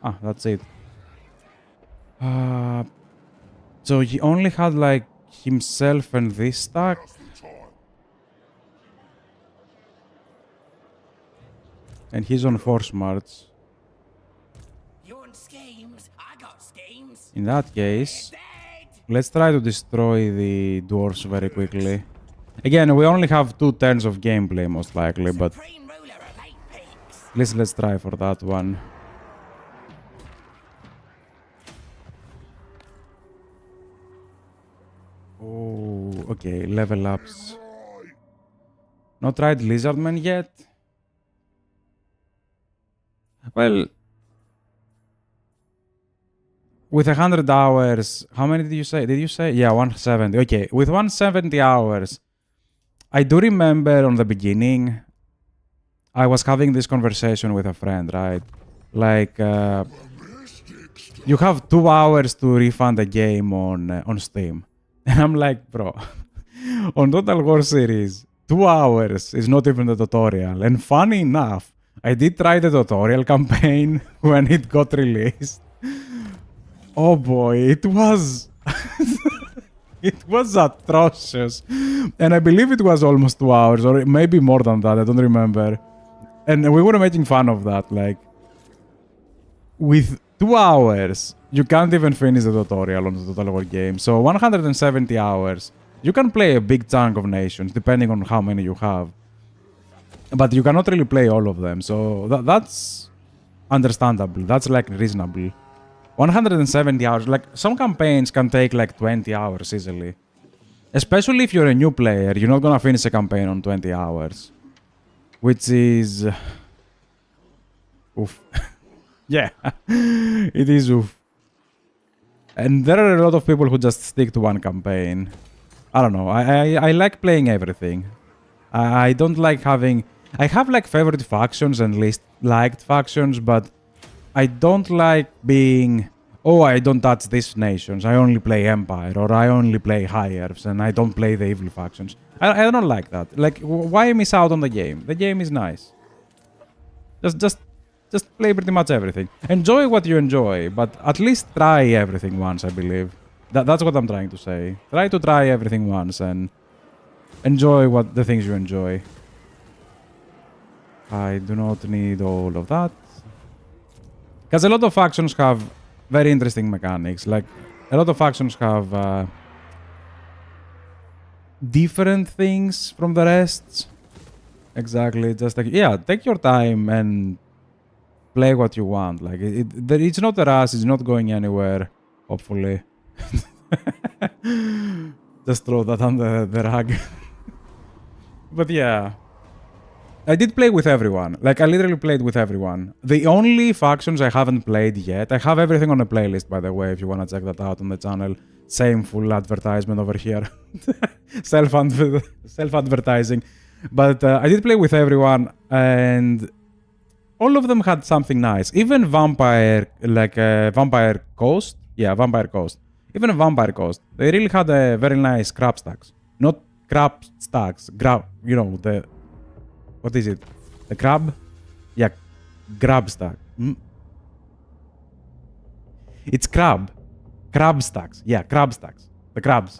Ah, that's it. So he only had, like, himself and this stack? And he's on 4 smarts. You want schemes? I got schemes. In that case, let's try to destroy the dwarves very quickly. Again, we only have 2 turns of gameplay, most likely, but Supreme ruler of 8 peaks. at least let's try for that one. Oh. Okay, level ups. Not tried Lizardman yet? Well, with 100 hours, how many did you say? Did you say? Yeah, 170. Okay, with 170 hours, I do remember on the beginning, I was having this conversation with a friend, right? Like, you have 2 hours to refund a game on Steam. And I'm like, bro, on Total War series, 2 hours is not even the tutorial. And funny enough, I did try the tutorial campaign when it got released. Oh boy, it was... it was atrocious. And I believe it was almost 2 hours, or maybe more than that, I don't remember. And we were making fun of that, like... With 2 hours, you can't even finish the tutorial on the Total War game. So 170 hours, you can play a big chunk of nations, depending on how many you have. But you cannot really play all of them, so that's understandable. That's like reasonable. 170 hours, like some campaigns can take like 20 hours easily. Especially if you're a new player, you're not gonna finish a campaign on 20 hours. Which is... oof. Yeah, it is oof. And there are a lot of people who just stick to one campaign. I don't know, I like playing everything. I don't like having... I have like favorite factions and least liked factions, but I don't like being... oh, I don't touch these nations, I only play Empire, or I only play High Elves, and I don't play the evil factions. I don't like that. Like, why miss out on the game? The game is nice. Just play pretty much everything. Enjoy what you enjoy, but at least try everything once, I believe. That's what I'm trying to say. Try everything once and enjoy the things you enjoy. I do not need all of that. Because a lot of factions have very interesting mechanics. Like, a lot of factions have different things from the rest. Exactly. Just like, yeah, take your time and play what you want. Like, it's not a rush, it's not going anywhere, hopefully. Just throw that under the rug. But yeah. I did play with everyone. Like, I literally played with everyone. The only factions I haven't played yet... I have everything on a playlist, by the way, if you want to check that out on the channel. Same full advertisement over here. Self-advertising. But I did play with everyone, and... all of them had something nice. Even Vampire... like, Vampire Coast? Yeah, Vampire Coast. Even Vampire Coast. They really had a very nice crab stacks. Not crab stacks. You know, the... what is it? The crab? Yeah, grab stack. It's crab. Crab stacks. Yeah, crab stacks. The crabs.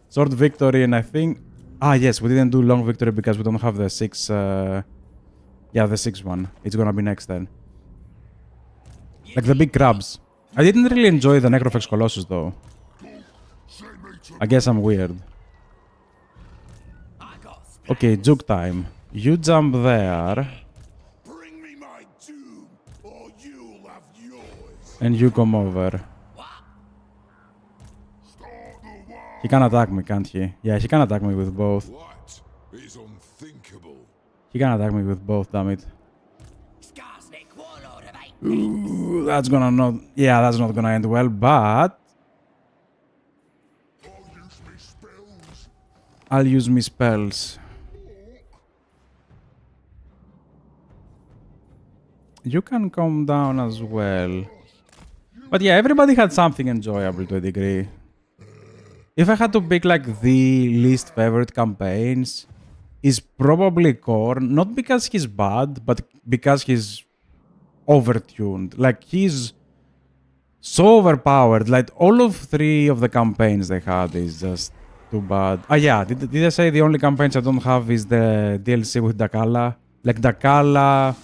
Sword victory, and I think... ah, yes, we didn't do long victory because we don't have the 6... yeah, the 6 one. It's gonna be next then. Like the big crabs. I didn't really enjoy the Necrofex Colossus though. I guess I'm weird. Okay, juke time. You jump there. Bring me my doom, or you'll have yours. And you come over. He can attack me, can't he? Yeah, he can attack me with both. What is unthinkable? He can attack me with both, damn it. Ooh, that's gonna not... yeah, that's not gonna end well, but... I'll use me spells. You can come down as well. But yeah, everybody had something enjoyable to a degree. If I had to pick like the least favorite campaigns, is probably Korn. Not because he's bad, but because he's overtuned. Like, he's so overpowered. Like, all of 3 of the campaigns they had is just too bad. Ah, yeah, did I say the only campaigns I don't have is the DLC with Dakala? Like, Dakala,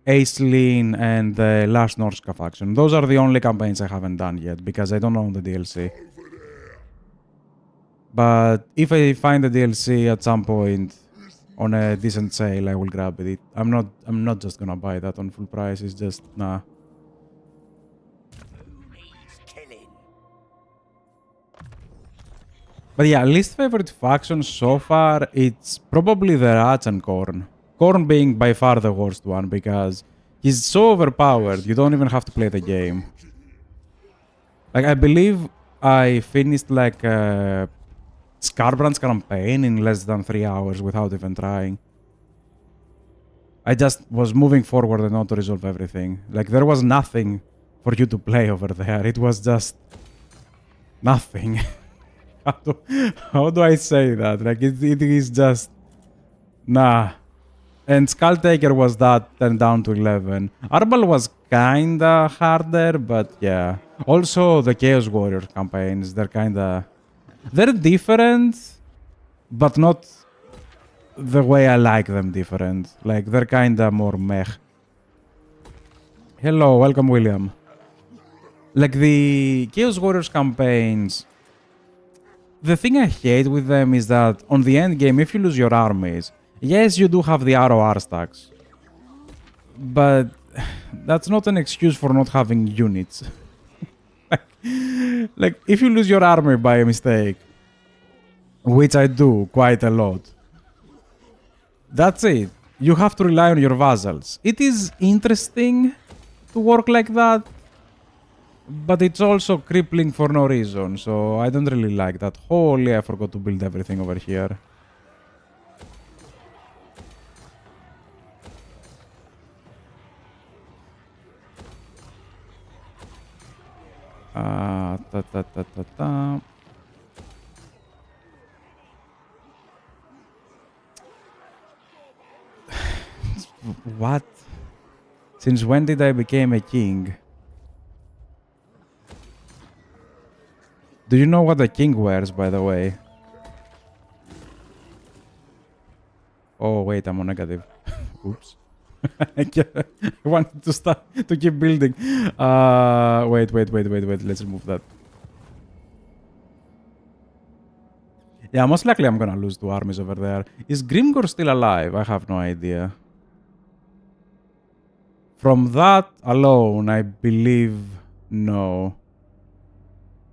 Acelyn, and the Last Norska faction. Those are the only campaigns I haven't done yet, because I don't own the DLC. But if I find the DLC at some point on a decent sale, I will grab it. I'm not just gonna buy that on full price. It's just nah. But yeah, least favorite faction so far, it's probably the Rats and Korn. Korn being by far the worst one because he's so overpowered, you don't even have to play the game. Like, I believe I finished like Scarbrand's campaign in less than 3 hours without even trying. I just was moving forward and not to resolve everything. Like, there was nothing for you to play over there. It was just nothing. how do I say that? Like, it is just... Nah. And Skulltaker was that turned down to 11. Arbal was kinda harder, but yeah. Also, the Chaos Warrior campaigns, they're kinda... They're different, but not the way I like them different. Like, they're kinda more meh. Hello, welcome, William. Like, the Chaos Warriors campaigns... The thing I hate with them is that on the end game, if you lose your armies, yes, you do have the ROR stacks, but that's not an excuse for not having units. like, if you lose your army by a mistake, which I do quite a lot, that's it. You have to rely on your vassals. It is interesting to work like that, but it's also crippling for no reason, so I don't really like that. Holy, I forgot to build everything over here. What? Since when did I become a king? Do you know what a king wears, by the way? Oh, wait, I'm on negative. Oops. I wanted to start to keep building. Wait. Let's remove that. Yeah, most likely I'm gonna lose 2 armies over there. Is Grimgor still alive? I have no idea. From that alone, I believe no.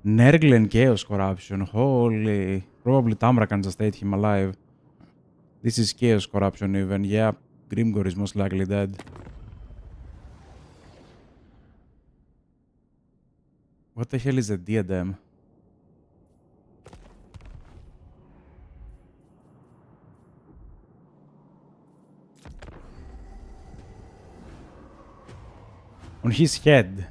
Nergal and Chaos Corruption. Holy. Probably Tamra can just ate him alive. This is Chaos Corruption even. Yeah, Grimgor is most likely dead. What the hell is a diadem? On his head.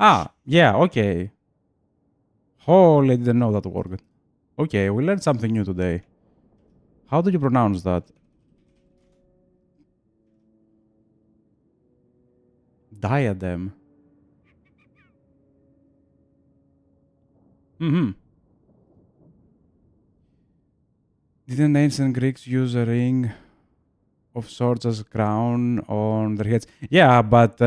Ah, yeah, okay. Holy, I didn't know that worked. Okay, we learned something new today. How do you pronounce that? Diadem. Didn't ancient Greeks use a ring of swords as crown on their heads? Yeah, but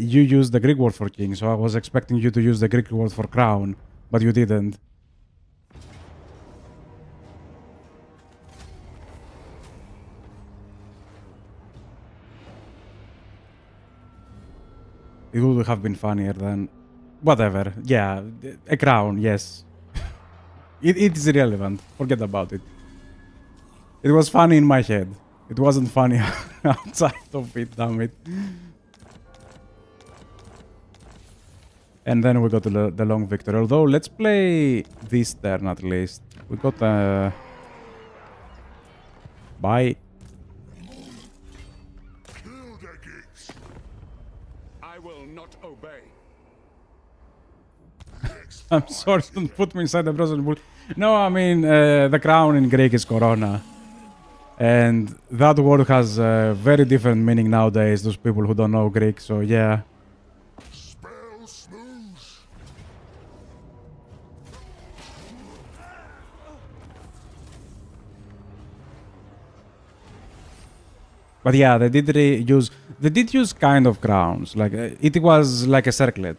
you used the Greek word for king, so I was expecting you to use the Greek word for crown, but you didn't. It would have been funnier than... Whatever, yeah, a crown, yes. It is irrelevant, forget about it. It was funny in my head. It wasn't funny outside of it, damn it. And then we got the long victory. Although, let's play this turn at least. We got a... Bye. I will not obey. I'm sorry, don't put me inside the frozen bull. No, I mean, the crown in Greek is Corona. And that word has a very different meaning nowadays, those people who don't know Greek, so yeah. Spell smooth. But yeah, they did use kind of crowns, like it was like a circlet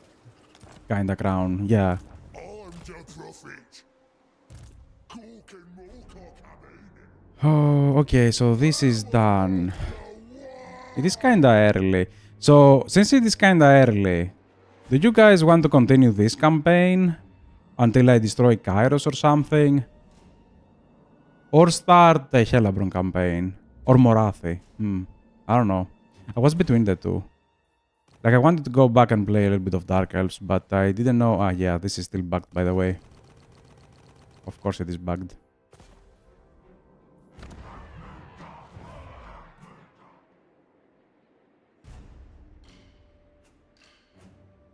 kind of crown, yeah. I'm the prophet. Oh, okay, so this is done. It is kinda early. So, since it is kinda early, do you guys want to continue this campaign until I destroy Kairos or something? Or start the Helabron campaign? Or Morathi? I don't know. I was between the two. Like, I wanted to go back and play a little bit of Dark Elves, but I didn't know... Ah, yeah, this is still bugged, by the way. Of course it is bugged.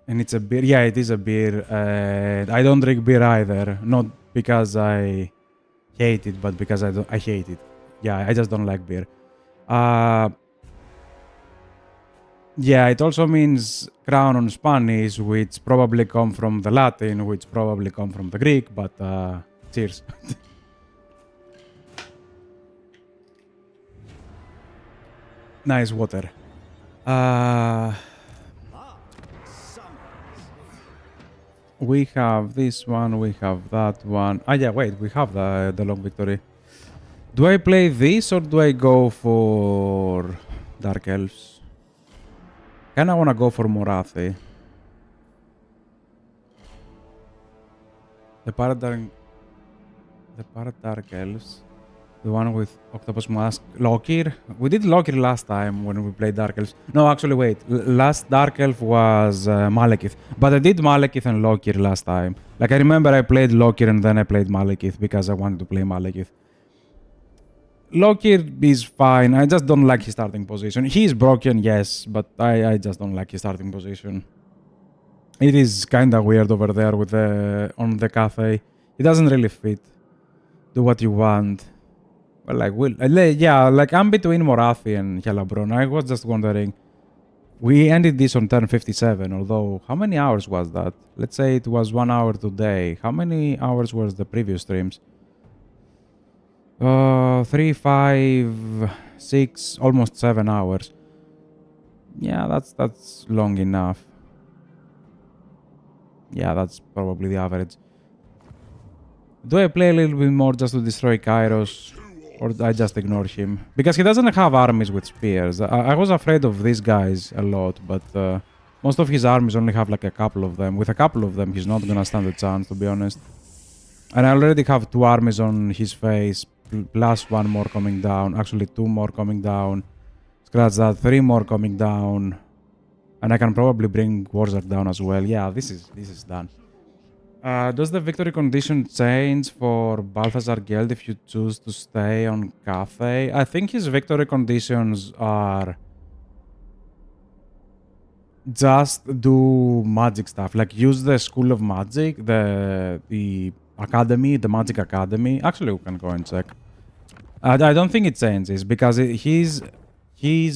And it's a beer. Yeah, it is a beer. I don't drink beer either. Not because I hate it, but because I hate it. Yeah, I just don't like beer. Yeah, it also means crown on Spanish, which probably come from the Latin, which probably come from the Greek, but cheers. Nice water. We have this one, we have that one. Ah, yeah, wait, we have the long victory. Do I play this or do I go for Dark Elves? Kinda wanna go for Morathi. The Paradark Elves. The one with Octopus Mask. Lokir? We did Lokir last time when we played Dark Elves. No, actually, wait. Last Dark Elf was Malekith. But I did Malekith and Lokir last time. Like, I remember I played Lokir and then I played Malekith because I wanted to play Malekith. Lokir is fine. I just don't like his starting position. He is broken, yes, but I just don't like his starting position. It is kinda weird over there with on the cafe. It doesn't really fit. Do what you want. Well, yeah, like I'm between Morathi and Helabron. I was just wondering. We ended this on turn 57, although how many hours was that? Let's say it was 1 hour today. How many hours was the previous streams? 3, 5, 6, almost 7 hours. Yeah, that's long enough. Yeah, that's probably the average. Do I play a little bit more just to destroy Kairos? Or I just ignore him? Because he doesn't have armies with spears. I was afraid of these guys a lot, but most of his armies only have like a couple of them. With a couple of them, he's not gonna stand a chance, to be honest. And I already have 2 armies on his face, plus 1 more coming down. Actually, 2 more coming down. Scratch that, 3 more coming down. And I can probably bring Wurrzag down as well. Yeah, this is done. Does the victory condition change for Balthazar Geld if you choose to stay on Cathay? I think his victory conditions are just do magic stuff, like use the School of Magic, the Academy, the Magic Academy. Actually, we can go and check. I don't think it changes because his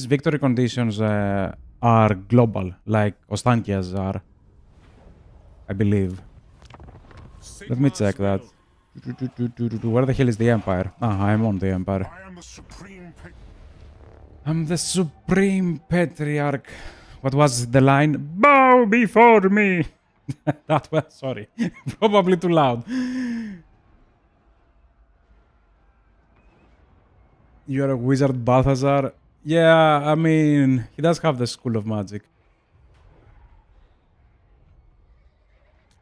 victory conditions are global, like Ostankia's are, I believe. Let me check that. Where the hell is the Empire? Ah, I'm on the Empire. I'm the Supreme Patriarch. What was the line? Bow before me! That was, sorry. Probably too loud. You're a wizard, Balthazar? Yeah, I mean, he does have the School of Magic.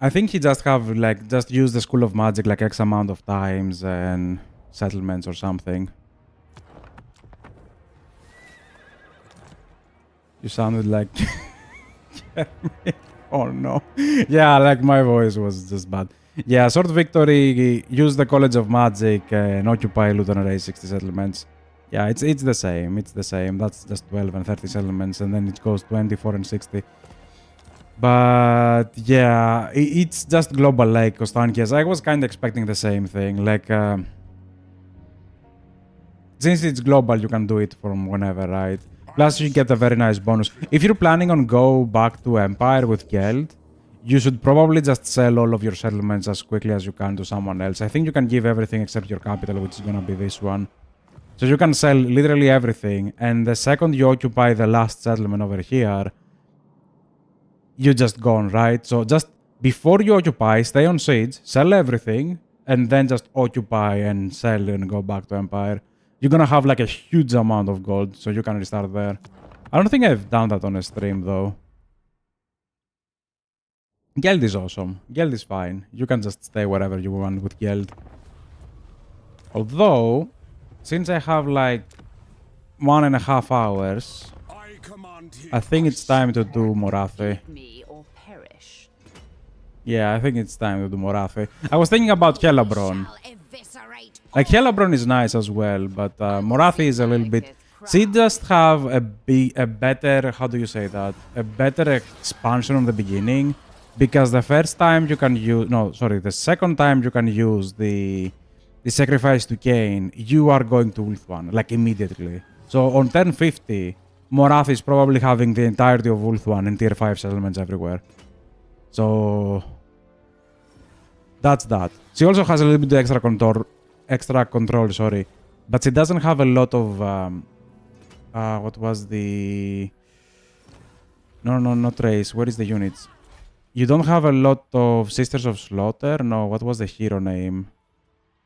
I think he just have, like, just use the School of Magic, like, X amount of times and settlements or something. You sounded like... Oh, no. Yeah, like, my voice was just bad. Yeah, Sword Victory, use the College of Magic and occupy Luton Array 60 settlements. Yeah, it's the same. It's the same. That's just 12 and 30 settlements, and then it goes 24 and 60. But yeah, it's just global like Ostankias. I was kind of expecting the same thing. Like, since it's global, you can do it from whenever, right? Plus, you get a very nice bonus. If you're planning on go back to Empire with Geld, you should probably just sell all of your settlements as quickly as you can to someone else. I think you can give everything except your capital, which is gonna be this one. So you can sell literally everything, and the second you occupy the last settlement over here, you just gone, right? So just before you occupy, stay on siege, sell everything, and then just occupy and sell and go back to Empire, you're gonna have like a huge amount of gold, so you can restart there. I don't think I've done that on a stream though. Geld is awesome. Geld is fine. You can just stay wherever you want with Geld. Although, since I have like 1.5 hours, I think it's time to do Morathi. Me or perish. Yeah, I think it's time to do Morathi. I was thinking about Helabron. Shall eviscerate Like, Helabron is nice as well, but Morathi is a little bit... She just have a better... How do you say that? A better expansion on the beginning. Because the first time you can use... No, sorry. The second time you can use the sacrifice to Cain, you are going to Ulth one, like, immediately. So, on turn 50, Morathi is probably having the entirety of Ulth one and tier 5 settlements everywhere. So... That's that. She also has a little bit of extra control, sorry. But she doesn't have a lot of... what was the... No, not race. Where is the units? You don't have a lot of Sisters of Slaughter. No, what was the hero name?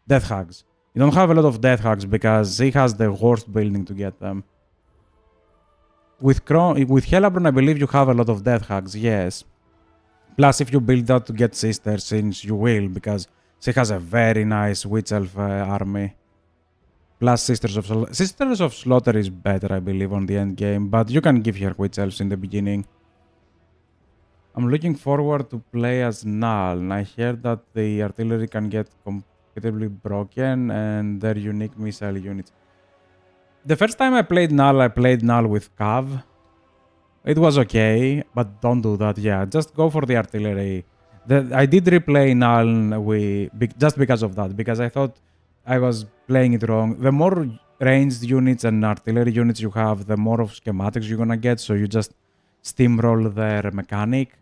Death Hags. You don't have a lot of Death Hags because she has the worst building to get them. With Helabron, I believe you have a lot of Death Hags, yes. Plus, if you build that to get Sisters, since you will, because she has a very nice Witch Elf army. Plus, Sisters of Slaughter is better, I believe, on the end game, but you can give her Witch Elves in the beginning. I'm looking forward to play as Null, and I heard that the artillery can get completely broken and their unique missile units. The first time I played Null with Cav. It was okay, but don't do that, yeah. Just go for the artillery. I did replay Null just because of that, because I thought I was playing it wrong. The more ranged units and artillery units you have, the more of schematics you're gonna get, so you just steamroll their mechanic.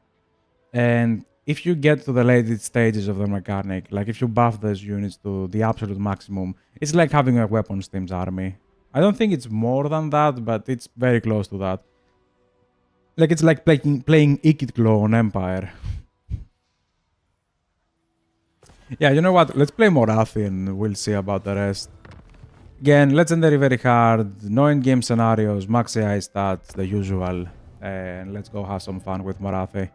And if you get to the late stages of the mechanic, like if you buff those units to the absolute maximum, it's like having a weapons team's army. I don't think it's more than that, but it's very close to that. Like it's like playing Ikit-Claw on Empire. Yeah, you know what? Let's play Morathi and we'll see about the rest. Again, legendary very hard, no in-game scenarios, max AI stats, the usual. And let's go have some fun with Morathi.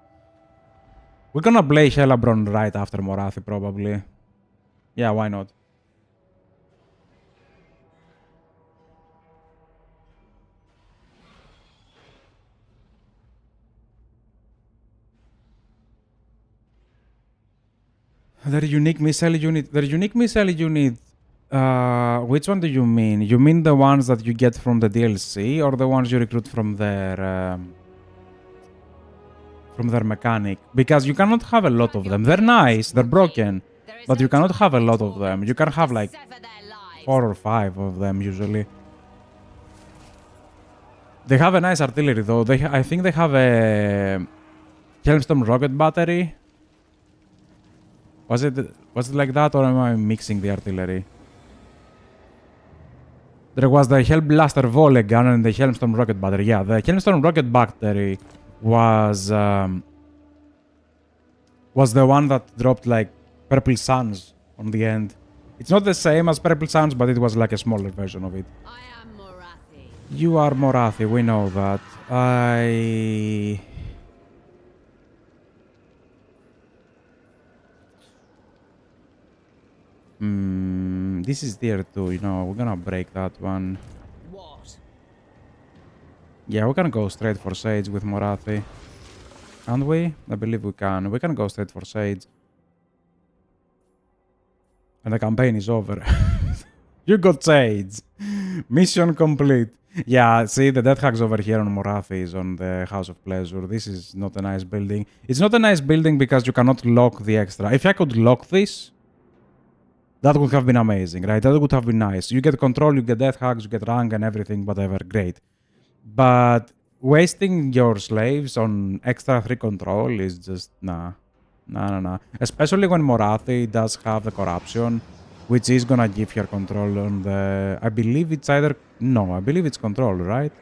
We're gonna play Helabron right after Morathi, probably. Yeah, why not? Their unique missile unit. Which one do you mean? You mean the ones that you get from the DLC, or the ones you recruit from their mechanic? Because you cannot have a lot of them. They're nice, they're broken, but you cannot have a lot of them. You can have like 4 or 5 of them usually. They have a nice artillery though. I think they have a Helmstorm rocket battery. Was it like that, or am I mixing the artillery? There was the Hellblaster volley gun and the Helmstorm rocket battery. Yeah, the Helmstorm rocket battery was the one that dropped like Purple Suns on the end. It's not the same as Purple Suns, but it was like a smaller version of it. I am Morathi. You are Morathi, we know that. This is tier 2, you know, we're gonna break that one. What? Yeah, we're gonna go straight for Sage with Morathi. Can't we? I believe we can. We can go straight for Sage. And the campaign is over. You got Sage. Mission complete. Yeah, see, the Death Hags over here on Morathi is on the House of Pleasure. This is not a nice building. It's not a nice building because you cannot lock the extra. If I could lock this, that would have been amazing, right? That would have been nice. You get control, you get Death Hags, you get rank and everything, whatever, great. But wasting your slaves on extra 3 control is just, nah. Nah. Especially when Morathi does have the corruption, which is gonna give her control on the... I believe it's either... No, I believe it's control, right?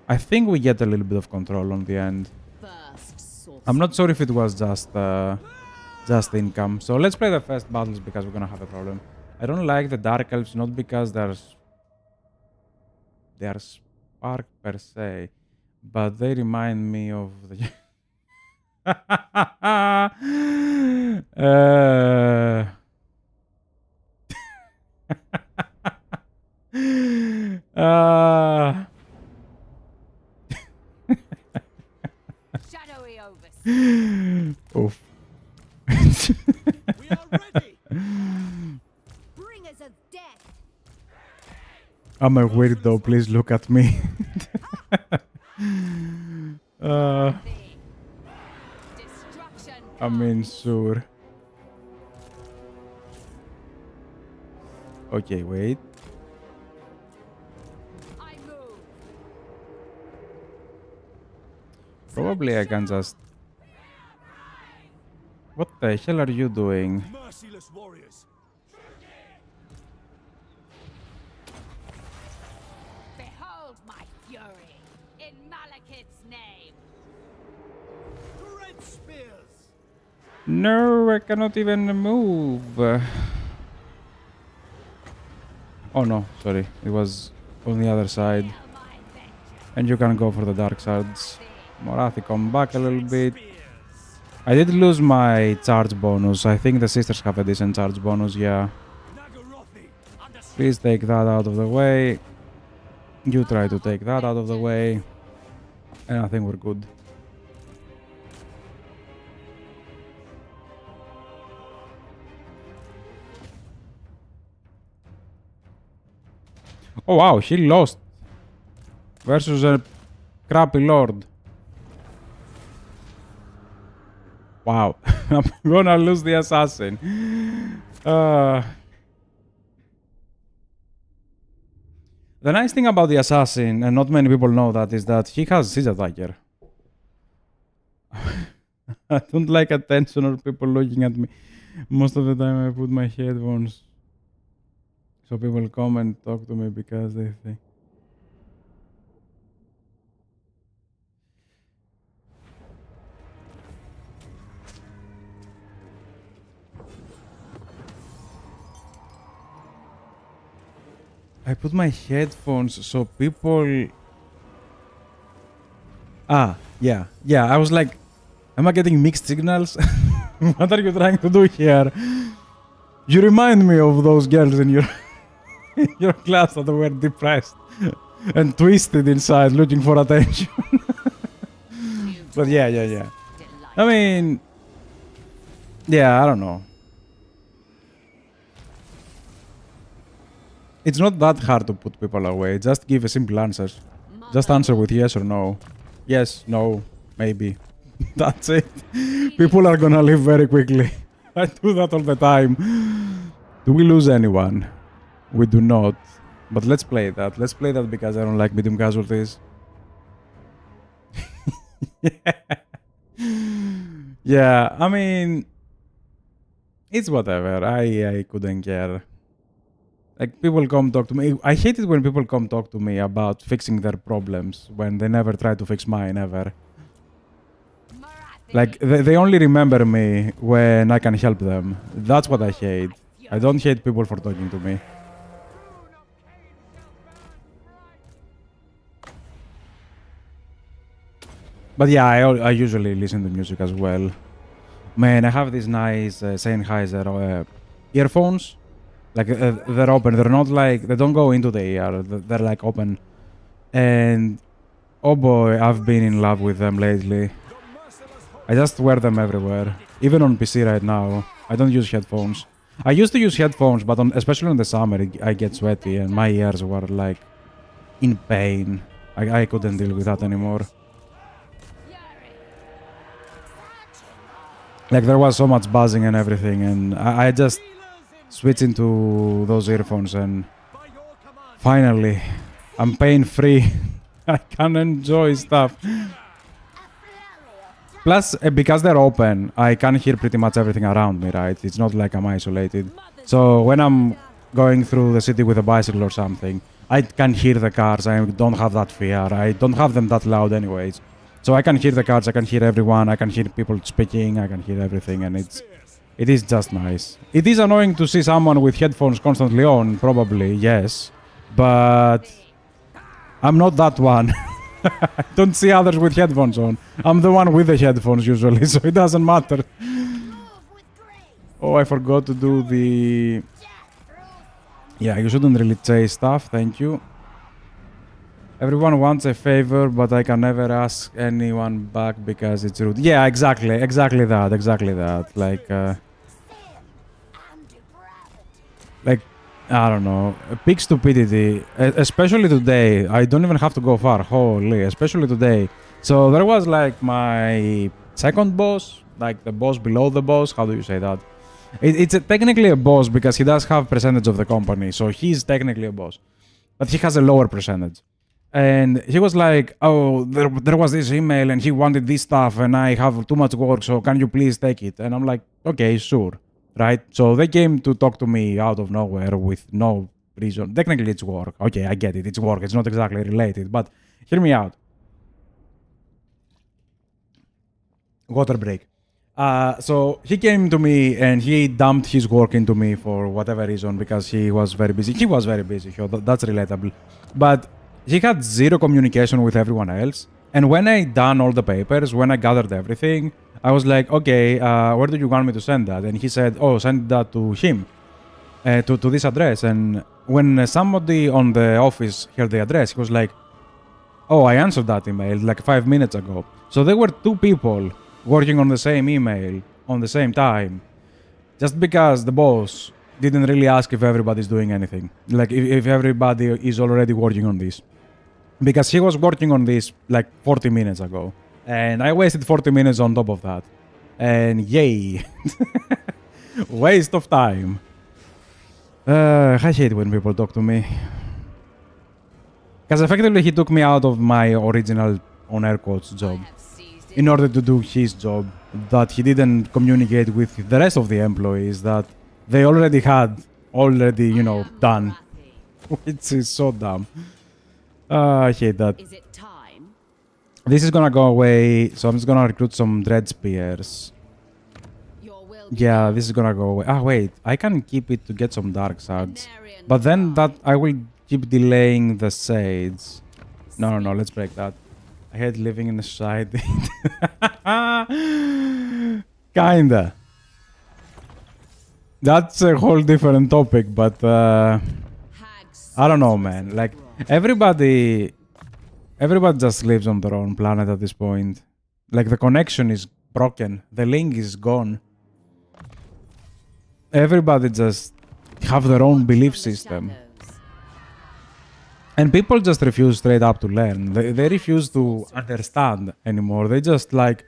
I think we get a little bit of control on the end. I'm not sure if it was just... just income. So let's play the first battles because we're gonna have a problem. I don't like the Dark Elves, not because they are spark per se, but they remind me of the... Shadowy overseer. Oof. We are ready. Bringers of death. I'm a weirdo, please look at me. Destruction. I mean, sure. Okay, wait. I move. Probably I can just... What the hell are you doing? Merciless warriors. Behold my fury. In Malekith's name. Red spears. No, I cannot even move. Oh no, sorry. It was on the other side. Feel my vengeance. And you can go for the dark shards. Morathi, come back a little bit. Spears. I did lose my charge bonus. I think the sisters have a decent charge bonus, yeah. Nagarothi. Understood. Please take that out of the way. You try to take that out of the way. And I think we're good. Oh wow, she lost. Versus a crappy lord. Wow, I'm gonna lose the assassin. The nice thing about the assassin, and not many people know that, is that he has siege attacker. I don't like attention or people looking at me. Most of the time I put my headphones so people come and talk to me because they think... I put my headphones so people... Ah, yeah. I was like, am I getting mixed signals? What are you trying to do here? You remind me of those girls in your in your class that were depressed and twisted inside looking for attention. But yeah. I mean, yeah, I don't know. It's not that hard to put people away. Just give a simple answer. Just answer with yes or no. Yes, no, maybe. That's it. People are gonna leave very quickly. I do that all the time. Do we lose anyone? We do not. But let's play that. Let's play that because I don't like medium casualties. Yeah, I mean... It's whatever. I couldn't care. Like, people come talk to me. I hate it when people come talk to me about fixing their problems when they never try to fix mine, ever. Like, they only remember me when I can help them. That's what I hate. I don't hate people for talking to me. But yeah, I usually listen to music as well. Man, I have these nice Sennheiser earphones. Like, they're open. They're not like... They don't go into the ear. They're like open. And... Oh boy, I've been in love with them lately. I just wear them everywhere. Even on PC right now. I don't use headphones. I used to use headphones, but especially in the summer, I get sweaty and my ears were like... in pain. I couldn't deal with that anymore. Like, there was so much buzzing and everything, and I just switched into those earphones, and finally, I'm pain-free. I can enjoy stuff. Plus, because they're open, I can hear pretty much everything around me, right? It's not like I'm isolated. So when I'm going through the city with a bicycle or something, I can hear the cars. I don't have that fear. I don't have them that loud anyways. So I can hear the cars, I can hear everyone, I can hear people speaking, I can hear everything, and It is just nice. It is annoying to see someone with headphones constantly on, probably, yes. But I'm not that one. I don't see others with headphones on. I'm the one with the headphones usually, so it doesn't matter. Move with grace. Oh, I forgot to do the... Yeah, you shouldn't really chase stuff, thank you. Everyone wants a favor, but I can never ask anyone back because it's rude. Yeah, exactly that. Like, I don't know, big stupidity, especially today. I don't even have to go far, holy, especially today. So there was like my second boss, like the boss below the boss, how do you say that? It's technically a boss because he does have percentage of the company, so he's technically a boss. But he has a lower percentage. And he was like, oh, there was this email and he wanted this stuff and I have too much work, so can you please take it? And I'm like, okay, sure. Right? So they came to talk to me out of nowhere with no reason. Technically, it's work. Okay, I get it. It's work. It's not exactly related. But hear me out. Water break. So he came to me and he dumped his work into me for whatever reason because he was very busy. He was very busy. So that's relatable. But he had zero communication with everyone else. And when I done all the papers, when I gathered everything, I was like, okay, where do you want me to send that? And he said, oh, send that to him, to this address. And when somebody on the office heard the address, he was like, oh, I answered that email like 5 minutes ago. So there were two people working on the same email on the same time, just because the boss didn't really ask if everybody's doing anything. Like if everybody is already working on this. Because he was working on this like 40 minutes ago. And I wasted 40 minutes on top of that. And yay. Waste of time. I hate when people talk to me. Because effectively he took me out of my original, on air quotes, job. I have seized In it. order to do his job. That he didn't communicate with the rest of the employees that they already had, you know, done. Which is so dumb. I hate that. Is it time? This is gonna go away, so I'm just gonna recruit some dread spears. Your will Yeah, this is gonna go away. Ah, wait, I can keep it to get some dark shards. But then that I will keep delaying the shades. No, let's break that. I hate living in a society. Kinda. That's a whole different topic, but I don't know, man. Like everybody just lives on their own planet at this point. Like the connection is broken, the link is gone. Everybody just have their own belief system. And people just refuse straight up to learn. They refuse to understand anymore. They just like,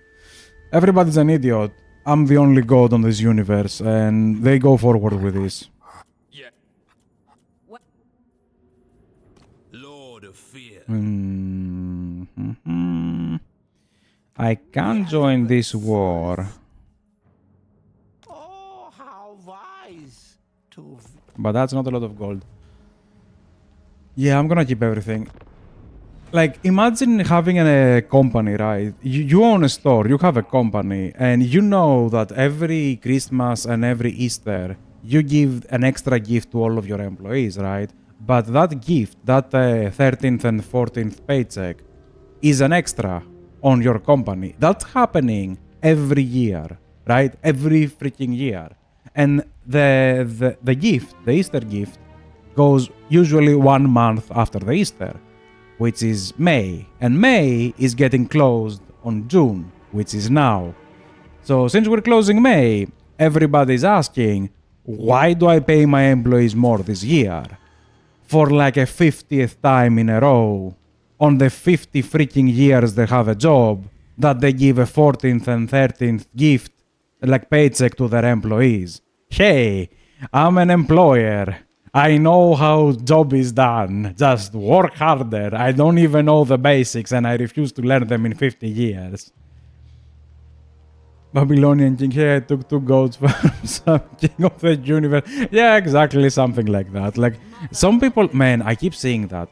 everybody's an idiot. I'm the only god on this universe, and they go forward with this. Yeah. Lord of Fear. I can't join this war. Oh, how wise to But that's not a lot of gold. Yeah, I'm gonna keep everything. Like, imagine having a company, right? You own a store, you have a company, and you know that every Christmas and every Easter, you give an extra gift to all of your employees, right? But that gift, that 13th and 14th paycheck, is an extra on your company. That's happening every year, right? Every freaking year. And the gift, the Easter gift, goes usually 1 month after the Easter, which is May. And May is getting closed on June, which is now. So since we're closing May, everybody's asking, why do I pay my employees more this year? For like a 50th time in a row, on the 50 freaking years they have a job, that they give a 14th and 13th gift, like paycheck to their employees. Hey, I'm an employer. I know how job is done. Just work harder. I don't even know the basics and I refuse to learn them in 50 years. Babylonian king, hey, I took 2 goats from some king of the universe. Yeah, exactly, something like that. Like, some people, man, I keep saying that.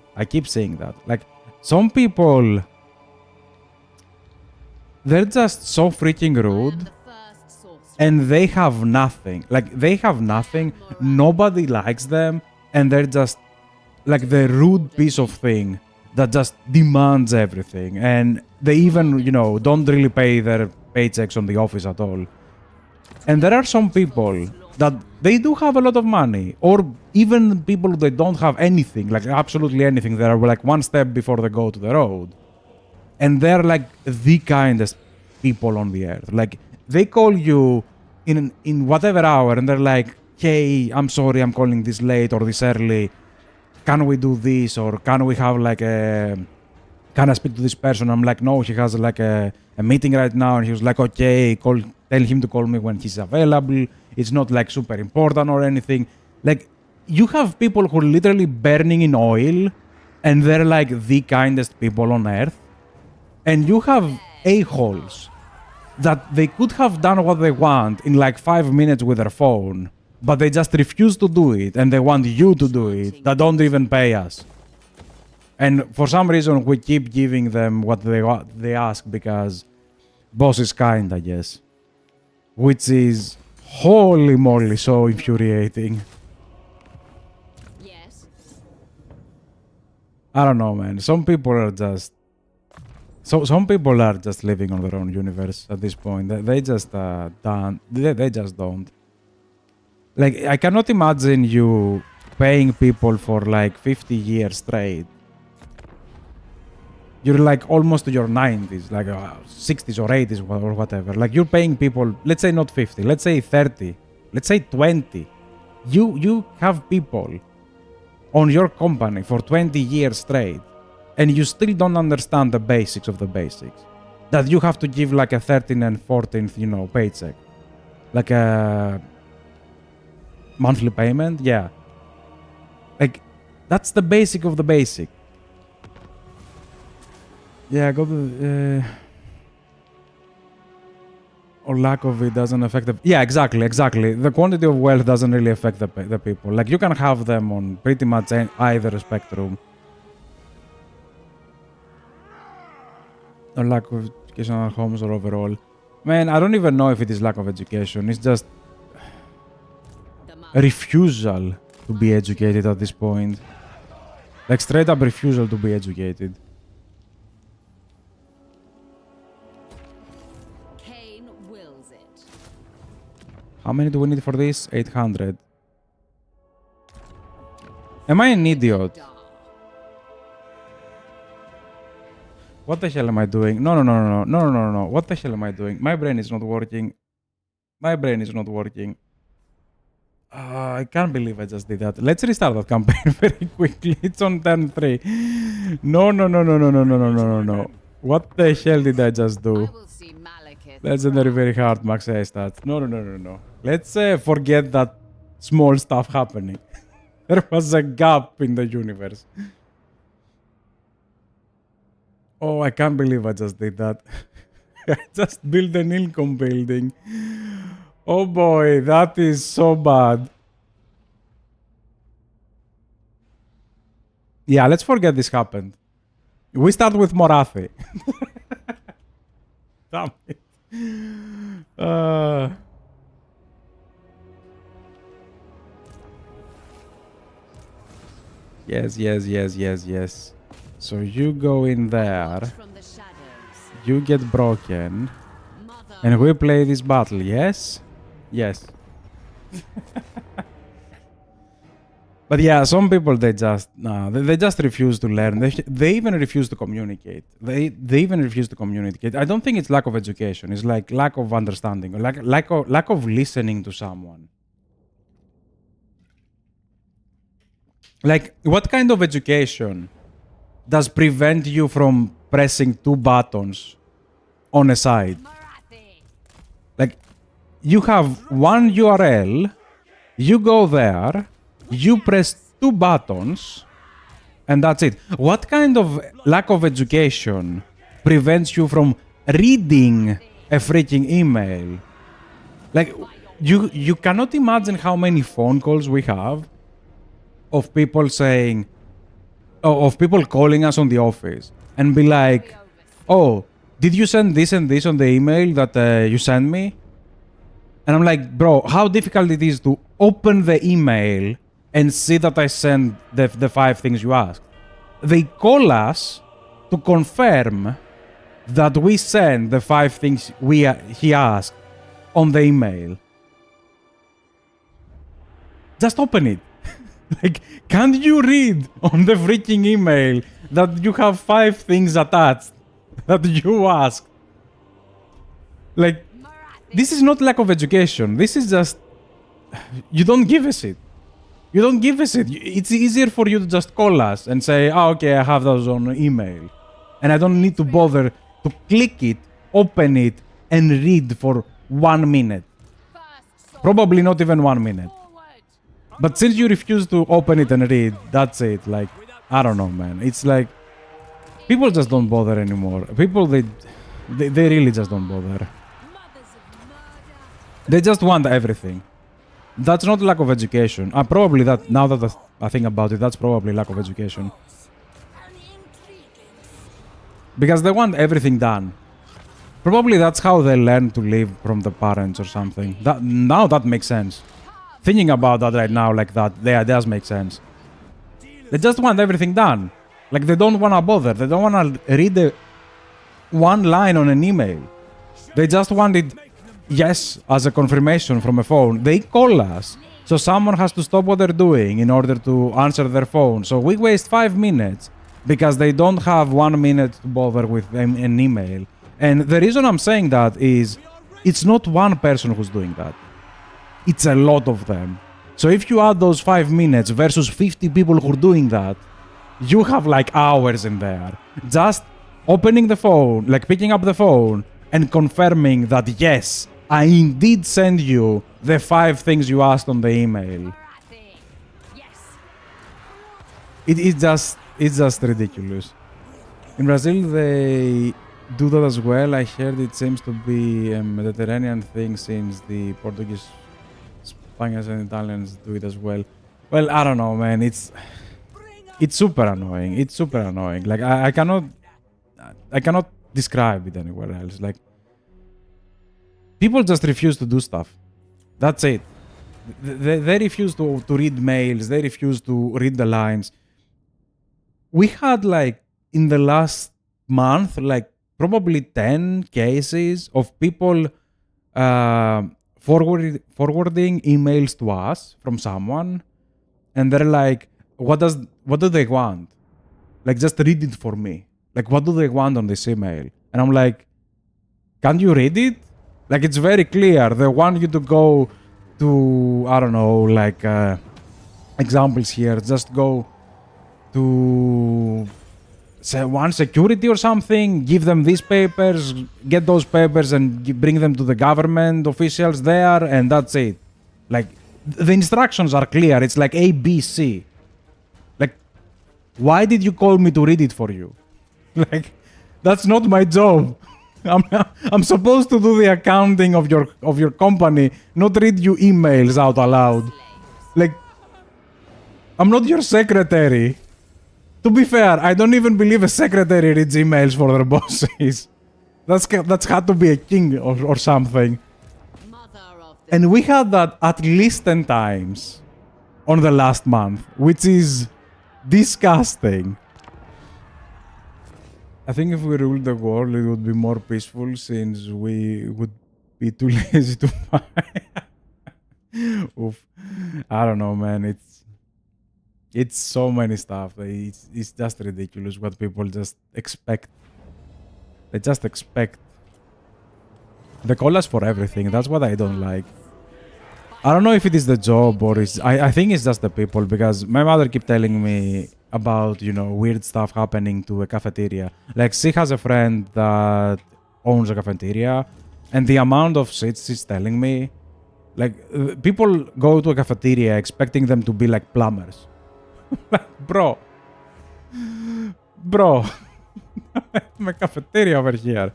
Like, some people, they're just so freaking rude. and they have nothing. Like, they have nothing, nobody likes them, and they're just like the rude piece of thing that just demands everything. And they even, you know, don't really pay their paychecks on the office at all. And there are some people that they do have a lot of money, or even people that don't have anything, like absolutely anything. They are like one step before they go to the road. And they're like the kindest people on the earth. Like, they call you in whatever hour, and they're like, hey, I'm sorry I'm calling this late or this early. Can we do this? Or can we have like a... Can I speak to this person? I'm like, no, he has like a meeting right now. And he was like, okay, tell him to call me when he's available. It's not like super important or anything. Like, you have people who are literally burning in oil, and they're like the kindest people on earth. And you have a-holes that they could have done what they want in like 5 minutes with their phone, but they just refuse to do it, and they want you to do it, that don't even pay us. And for some reason, we keep giving them what they ask because boss is kind, I guess. Which is, holy moly, so infuriating. Yes. I don't know, man. Some people are just... Some people are just living on their own universe at this point. They just don't. They just don't. Like, I cannot imagine you paying people for like 50 years straight. You're like almost to your 90s, like 60s or 80s or whatever. Like, you're paying people, let's say not 50, let's say 30, let's say 20. You have people on your company for 20 years straight, and you still don't understand the basics of the basics. That you have to give like a 13th and 14th, you know, paycheck. Like a monthly payment, yeah. Like, that's the basic of the basic. Yeah, go to... or lack of it doesn't affect the... Yeah, exactly. The quantity of wealth doesn't really affect the people. Like, you can have them on pretty much either spectrum. Or lack of educational homes or overall. Man, I don't even know if it is lack of education. It's just a refusal to be educated at this point. Like, straight up refusal to be educated. Cain wills it. How many do we need for this? 800. Am I an idiot? What the hell am I doing? No. What the hell am I doing? My brain is not working. I can't believe I just did that. Let's restart that campaign very quickly. It's on turn 3. No. What the hell did I just do? I will see Malekith. Legendary very hard max A stats. No. Let's forget that small stuff happening. There was a gap in the universe. Oh, I can't believe I just did that. I just built an income building. Oh boy, that is so bad. Yeah, let's forget this happened. We start with Morathi. Damn it. Yes. So you go in there, From the shadows. you get broken, Mother. and we play this battle, yes? Yes. But yeah, some people, they just refuse to learn. They even refuse to communicate. They even refuse to communicate. I don't think it's lack of education. It's like lack of understanding, or lack of listening to someone. Like, what kind of education does prevent you from pressing 2 buttons on a side? Marathi. Like, you have one URL, you go there, you press 2 buttons, and that's it. What kind of lack of education prevents you from reading a freaking email? Like, you cannot imagine how many phone calls we have of people saying, of people calling us on the office and be like, oh, did you send this and this on the email that you sent me? And I'm like, bro, how difficult it is to open the email and see that I sent the 5 things you asked. They call us to confirm that we send the 5 things he asked on the email. Just open it. Like, can't you read on the freaking email that you have 5 things attached that you asked? Like, this is not lack of education. This is just, you don't give a shit. You don't give a shit. It's easier for you to just call us and say, oh, okay, I have those on email. And I don't need to bother to click it, open it, and read for 1 minute. Probably not even 1 minute. But since you refuse to open it and read, that's it. Like, I don't know, man. It's like, people just don't bother anymore. People, they really just don't bother. They just want everything. That's not lack of education. Probably that, now that I think about it, that's probably lack of education. Because they want everything done. Probably that's how they learn to live from the parents or something. Now that makes sense. Thinking about that right now like that, yeah, it does make sense. They just want everything done. Like, they don't want to bother. They don't want to read one line on an email. They just want it, yes, as a confirmation from a phone. They call us. So someone has to stop what they're doing in order to answer their phone. So we waste 5 minutes because they don't have 1 minute to bother with an email. And the reason I'm saying that is it's not one person who's doing that. It's a lot of them. So if you add those 5 minutes versus 50 people who are doing that, you have like hours in there. Just opening the phone, like picking up the phone and confirming that, yes, I indeed send you the 5 things you asked on the email. It's just ridiculous. In Brazil, they do that as well. I heard it seems to be a Mediterranean thing since the Portuguese, Spaniards and Italians do it as well. Well, I don't know, man. It's super annoying. It's super annoying. Like, I cannot describe it anywhere else. Like, people just refuse to do stuff. That's it. They refuse to read mails. They refuse to read the lines. We had, like, in the last month, like, probably 10 cases of people forwarding emails to us from someone, and they're like, what do they want? Like, just read it for me. Like, what do they want on this email? And I'm like, can't you read it? Like, it's very clear. They want you to go to, I don't know, like, examples here. Just go to say one security or something, give them these papers, get those papers and bring them to the government officials there, and that's it. Like, the instructions are clear. It's like A, B, C. Like, why did you call me to read it for you? Like, that's not my job. I'm supposed to do the accounting of your company, not read you emails out aloud. Like, I'm not your secretary. To be fair, I don't even believe a secretary reads emails for their bosses. That's had to be a king or something. And we had that at least 10 times on the last month, which is disgusting. I think if we ruled the world, it would be more peaceful since we would be too lazy to fight. Oof. I don't know, man. It's so many stuff. It's just ridiculous what people just expect. They just expect. They call us for everything. That's what I don't like. I don't know if it is the job or I think it's just the people, because my mother kept telling me about, you know, weird stuff happening to a cafeteria. Like, she has a friend that owns a cafeteria, and the amount of shit she's telling me, like, people go to a cafeteria expecting them to be like plumbers. Bro, my cafeteria over here.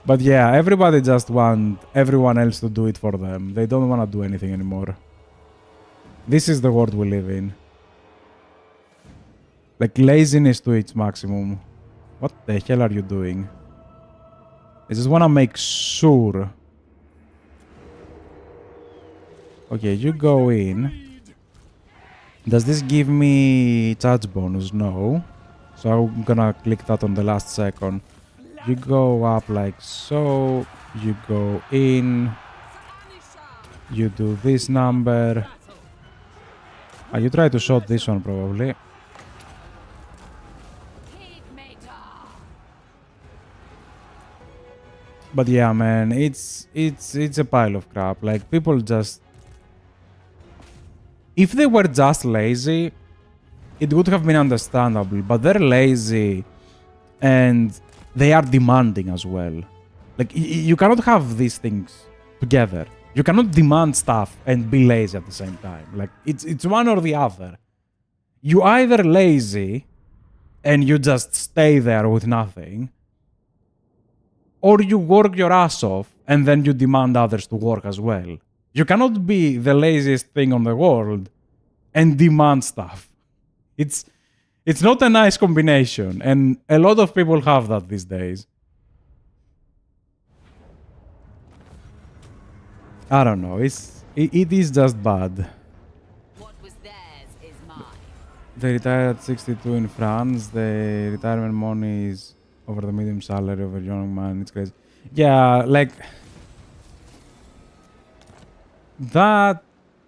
But yeah, everybody just want everyone else to do it for them. They don't want to do anything anymore. This is the world we live in. Like, laziness to its maximum. What the hell are you doing? I just want to make sure Okay, you go in. Does this give me charge bonus? No. So I'm gonna click that on the last second. You go up like so. You go in. You do this number. You try to shot this one probably. But yeah, man, it's a pile of crap. Like people just, if they were just lazy, it would have been understandable. But they're lazy, and they are demanding as well. Like you cannot have these things together. You cannot demand stuff and be lazy at the same time. Like it's one or the other. You either lazy and you just stay there with nothing, or you work your ass off and then you demand others to work as well. You cannot be the laziest thing on the world and demand stuff. It's not a nice combination, and a lot of people have that these days. I don't know. It is just bad. What was theirs is mine. They retire at 62 in France. The retirement money is over the medium salary of a young man. It's crazy. Yeah, like that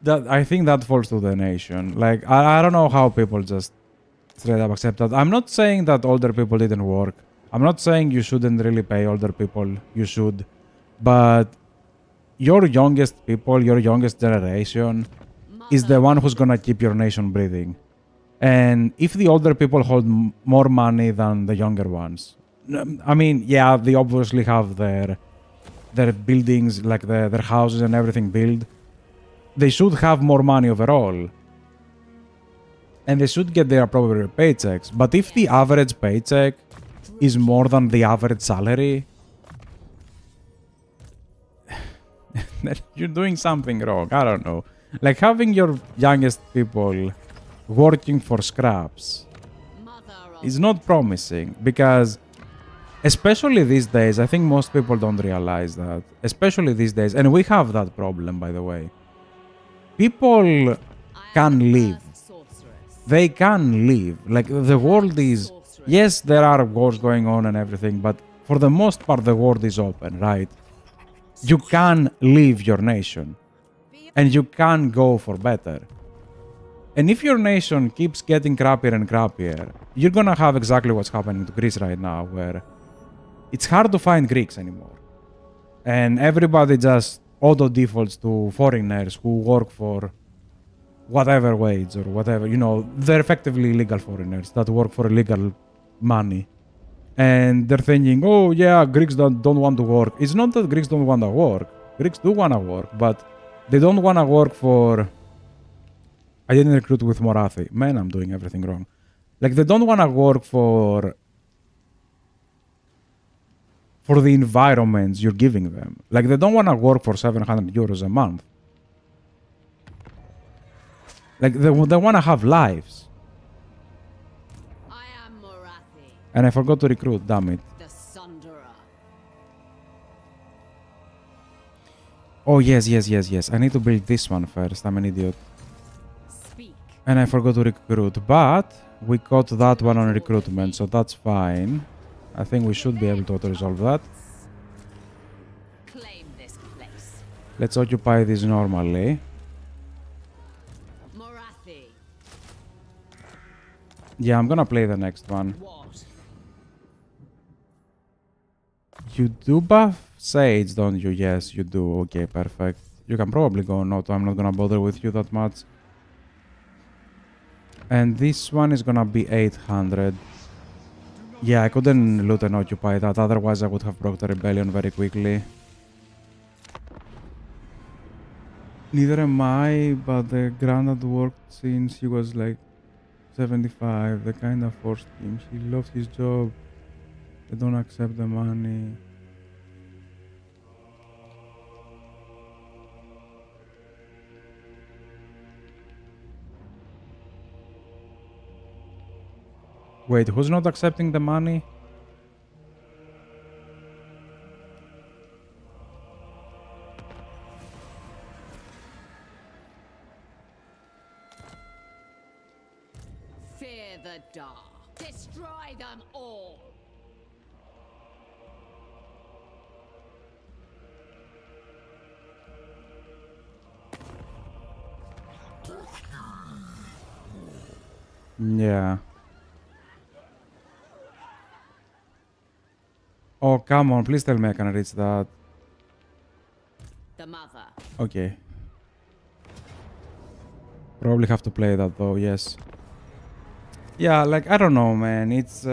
I think that falls to the nation. Like I don't know how people just straight up accept that. I'm not saying that older people didn't work. I'm not saying you shouldn't really pay older people. You should. But your youngest people, your youngest generation is the one who's gonna keep your nation breathing. And if the older people hold more money than the younger ones, I mean, yeah, they obviously have their buildings, like their houses and everything built. They should have more money overall. And they should get their appropriate paychecks. But if the average paycheck is more than the average salary, then you're doing something wrong. I don't know. Like having your youngest people working for scraps is not promising, because especially these days, I think most people don't realize that. Especially these days, and we have that problem, by the way. People can live. They can live. Like the world is, yes, there are wars going on and everything, but for the most part, the world is open, right? You can leave your nation, and you can go for better. And if your nation keeps getting crappier and crappier, you're gonna have exactly what's happening to Greece right now, where it's hard to find Greeks anymore. And everybody just auto-defaults to foreigners who work for whatever wage or whatever. You know, they're effectively illegal foreigners that work for illegal money. And they're thinking, oh yeah, Greeks don't want to work. It's not that Greeks don't want to work. Greeks do want to work, but they don't want to work for... I didn't recruit with Morathi. Man, I'm doing everything wrong. Like, they don't want to work for the environments you're giving them. Like, they don't want to work for 700 euros a month. Like, they want to have lives. I am Morathi, And I forgot to recruit, damn it. the Sunderer. Oh, yes. I need to build this one first. I'm an idiot. Speak. And I forgot to recruit, but we got that one on recruitment, so that's fine. I think we should be able to auto-resolve that. Claim this place. Let's occupy this normally. Morathi. Yeah, I'm gonna play the next one. What? You do buff Sage, don't you? Yes, you do. Okay, perfect. You can probably go on auto. I'm not gonna bother with you that much. And this one is gonna be 800. Yeah, I couldn't loot and occupy that, otherwise I would have broke the rebellion very quickly. Neither am I, but the granddad worked since he was like 75. They kinda forced him. He loved his job. They don't accept the money. Wait, who's not accepting the money? Fear the dark. Destroy them all. Yeah. Oh, come on. Please tell me I can reach that. The mother. Okay. Probably have to play that though, yes. Yeah, like, I don't know, man. It's...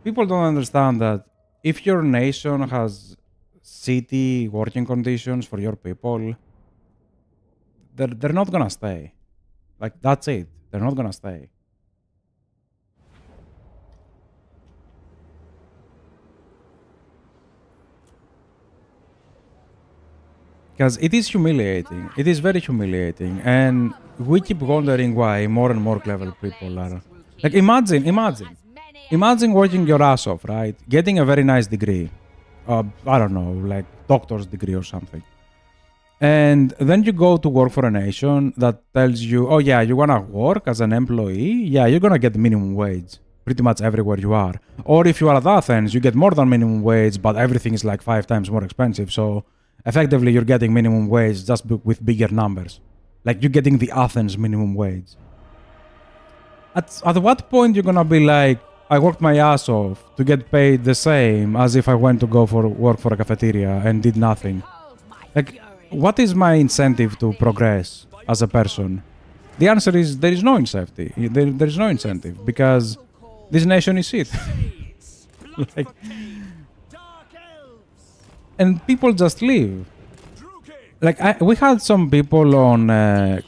people don't understand that if your nation has shitty working conditions for your people, they're not gonna stay. Like, that's it. They're not gonna stay. Because it is humiliating. It is very humiliating. And we keep wondering why more and more clever people are... Like, imagine working your ass off, right? Getting a very nice degree. I don't know, like doctor's degree or something. And then you go to work for a nation that tells you, oh yeah, you wanna work as an employee? Yeah, you're gonna get minimum wage pretty much everywhere you are. Or if you are at Athens, you get more than minimum wage, but everything is like 5 times more expensive. So effectively, you're getting minimum wage just with bigger numbers. Like, you're getting the Athens minimum wage. At what point you're gonna be like, I worked my ass off to get paid the same as if I went to go for work for a cafeteria and did nothing? Like, what is my incentive to progress as a person? The answer is there is no incentive. There is no incentive because this nation is shit. Like, Dark elves. and people just leave. Druki. Like, we had some people on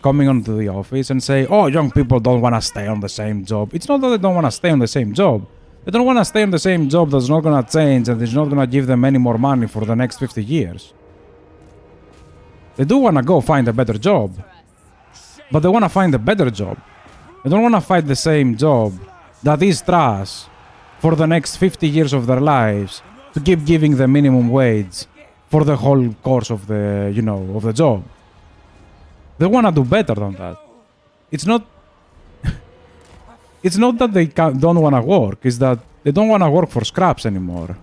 coming onto the office and say, oh, young people don't want to stay on the same job. It's not that they don't want to stay on the same job. They don't want to stay on the same job that's not going to change and is not going to give them any more money for the next 50 years. They do want to go find a better job, but they want to find a better job. They don't want to find the same job that is trash for the next 50 years of their lives to keep giving them minimum wage for the whole course of the, you know, of the job. They want to do better than that. It's not... it's not that they don't want to work, it's that they don't want to work for scraps anymore.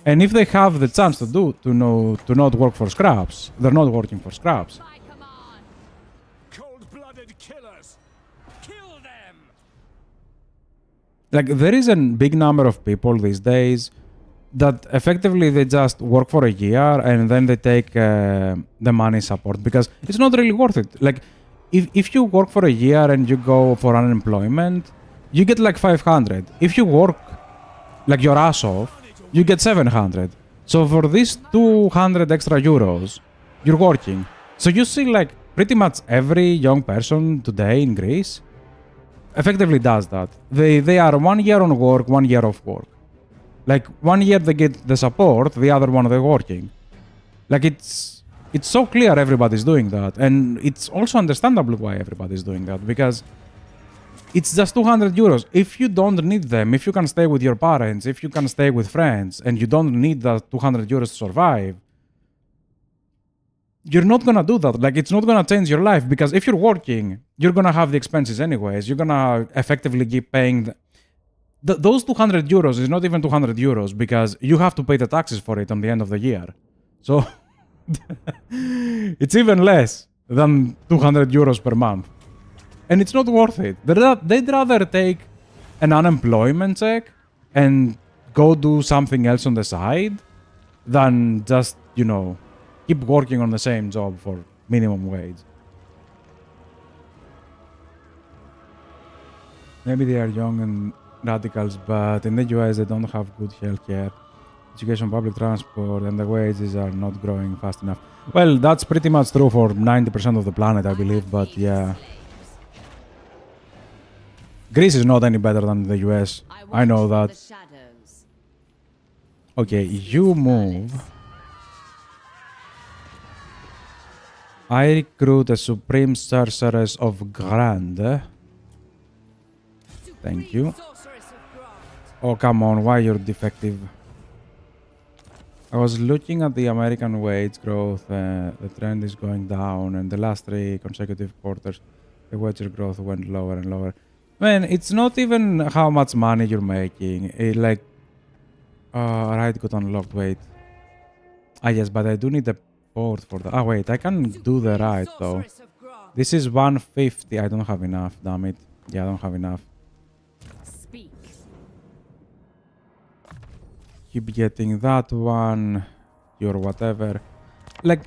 And if they have the chance to not work for scraps, they're not working for scraps. By command. Cold-blooded killers. Kill them. Like, there is a big number of people these days that effectively they just work for a year and then they take the money support because it's not really worth it. Like, if you work for a year and you go for unemployment, you get like 500. If you work like your ass off, you get 700. So for these 200 extra euros, you're working. So you see, like, pretty much every young person today in Greece effectively does that. They are 1 year on work, 1 year off work. Like, 1 year they get the support, the other one they're working. Like, it's so clear everybody's doing that. And it's also understandable why everybody's doing that, because it's just 200 euros. If you don't need them, if you can stay with your parents, if you can stay with friends, and you don't need that 200 euros to survive, you're not gonna do that. Like, it's not gonna change your life, because if you're working, you're gonna have the expenses anyways. You're gonna effectively keep paying... those 200 euros is not even 200 euros, because you have to pay the taxes for it on the end of the year. So, it's even less than 200 euros per month. And it's not worth it. They'd rather take an unemployment check and go do something else on the side than just, you know, keep working on the same job for minimum wage. Maybe they are young and radicals, but in the US they don't have good healthcare, education, public transport, and the wages are not growing fast enough. Well, that's pretty much true for 90% of the planet, I believe, but yeah. Greece is not any better than the US. I know that. Okay, you move. I recruit a Supreme Sorceress of Grand. Thank you. Oh, come on, why you're defective? I was looking at the American wage growth. The trend is going down, and the last 3 consecutive quarters, the wage growth went lower and lower. Man, it's not even how much money you're making. Like, right, got unlocked. Wait. Ah, yes, but I do need a port for that. Ah, wait, I can do the right though. Sorceress of Gra. This is 150. I don't have enough. Damn it. Yeah, I don't have enough. Speak. Keep getting that one. Your whatever. Like,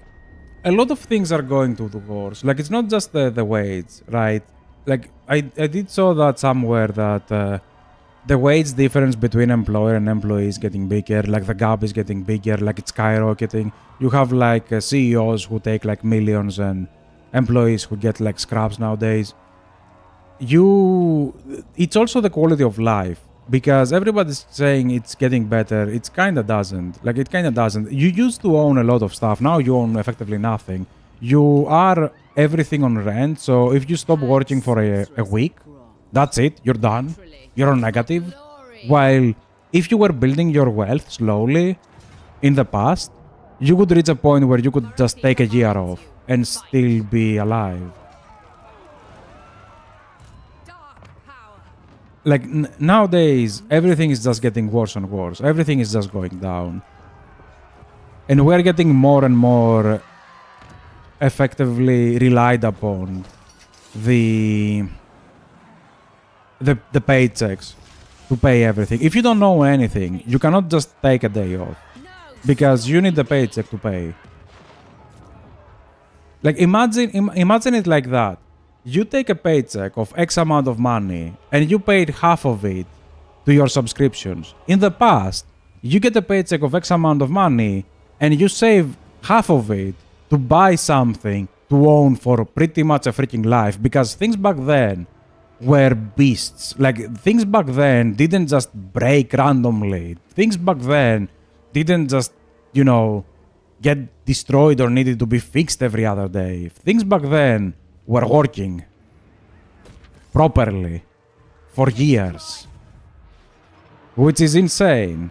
a lot of things are going to the wars. Like, it's not just the wage, right? Like, I did saw that somewhere that the wage difference between employer and employee is getting bigger. Like, the gap is getting bigger. Like, it's skyrocketing. You have, like, CEOs who take, like, millions and employees who get, like, scraps nowadays. It's also the quality of life. Because everybody's saying it's getting better. It kind of doesn't. Like, it kind of doesn't. You used to own a lot of stuff. Now you own effectively nothing. You are everything on rent. So if you stop working for a week, that's it. You're done. You're on negative. Glory. While if you were building your wealth slowly in the past, you could reach a point where you could just take a year off and still be alive. Dark power. Like, nowadays, everything is just getting worse and worse. Everything is just going down. And we're getting more and more effectively relied upon the paychecks to pay everything. If you don't know anything, you cannot just take a day off. No. Because you need the paycheck to pay. Like, imagine it like that. You take a paycheck of X amount of money and you paid half of it to your subscriptions. In the past, you get a paycheck of X amount of money and you save half of it to buy something to own for pretty much a freaking life, because things back then were beasts. Like, things back then didn't just break randomly. Things back then didn't just, you know, get destroyed or needed to be fixed every other day. Things back then were working properly for years, which is insane.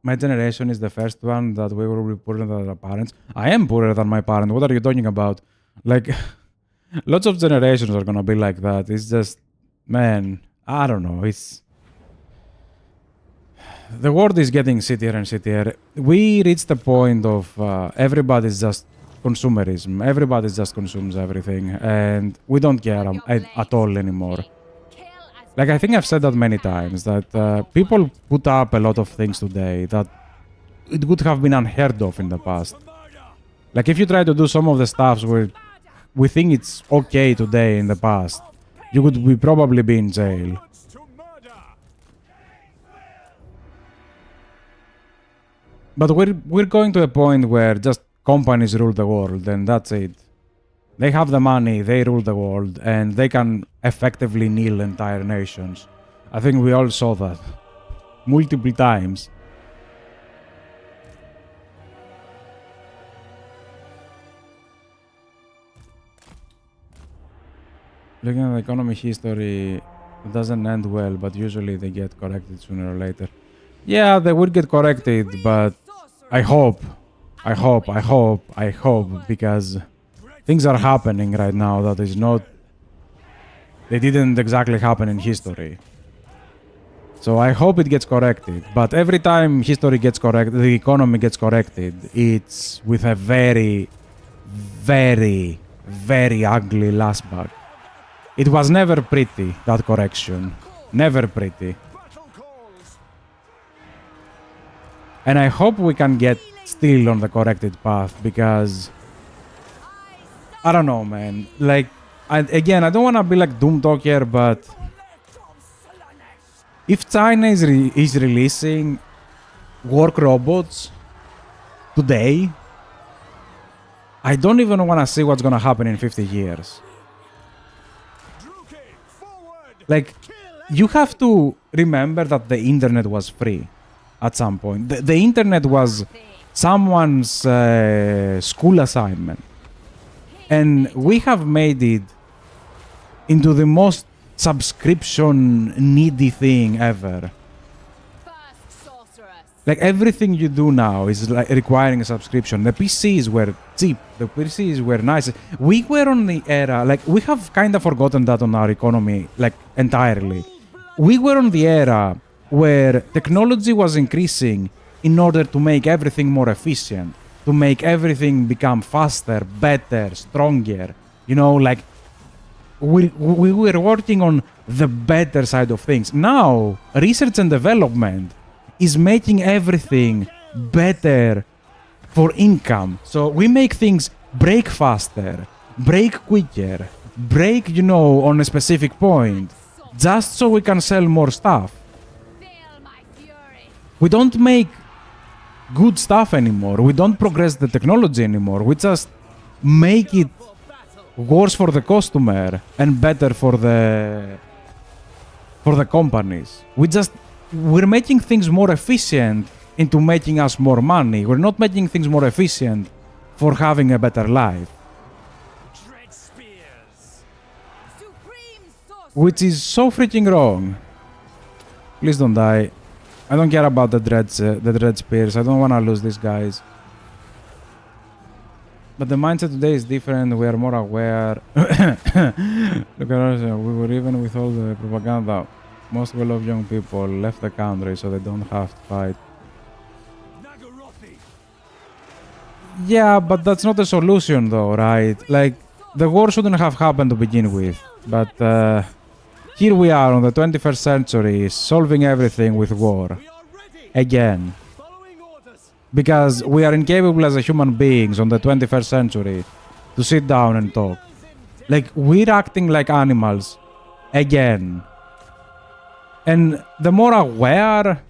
My generation is the first one that we will be poorer than our parents. I am poorer than my parents. What are you talking about? Like, lots of generations are gonna be like that. It's just, man, I don't know. It's... The world is getting shittier and shittier. We reached the point of everybody's just consumerism. Everybody just consumes everything, and we don't care at all anymore. Like, I think I've said that many times, that people put up a lot of things today that it would have been unheard of in the past. Like, if you try to do some of the stuffs where we think it's okay today in the past, you would probably be in jail. To murder. But we're going to a point where just companies rule the world, and that's it. They have the money, they rule the world, and they can effectively kneel entire nations. I think we all saw that multiple times. Looking at the economy history, it doesn't end well, but usually they get corrected sooner or later. Yeah, they would get corrected, but I hope, because things are happening right now that is not... They didn't exactly happen in history. So I hope it gets corrected. But every time history gets corrected, the economy gets corrected, it's with a very, very, very ugly last back. It was never pretty, that correction. Never pretty. Battle calls. And I hope we can get still on the corrected path, because... I don't know, man. Like, again, I don't want to be like doom talker, but if China is releasing work robots today, I don't even want to see what's gonna happen in 50 years. Like, you have to remember that the internet was free at some point. The internet was someone's school assignment. And we have made it into the most subscription needy thing ever. First sorceress. Like everything you do now is like requiring a subscription. The PCs were cheap. The PCs were nice. We were on the era, like we have kind of forgotten that on our economy, like entirely. We were on the era where technology was increasing in order to make everything more efficient, to make everything become faster, better, stronger. You know, like we were working on the better side of things. Now, research and development is making everything better for income. So we make things break faster, break quicker, break, you know, on a specific point, just so we can sell more stuff. Feel my fury. We don't make good stuff anymore. We don't progress the technology anymore. We just make it worse for the customer and better for the companies. We're making things more efficient into making us more money. We're not making things more efficient for having a better life, Dread spears. Supreme sorcery. which is so freaking wrong. Please don't die. I don't care about the dread spears. I don't want to lose these guys. But the mindset today is different. We are more aware. Look at us. We were even with all the propaganda. Most well-off young people left the country so they don't have to fight. Nagarothi. Yeah, but that's not a solution though, right? Like, the war shouldn't have happened to begin with. But here we are on the 21st century, solving everything with war. We are ready. Again. Following orders. Because we are incapable as a human beings on the 21st century to sit down and talk. Like, we're acting like animals. Again. And the more aware,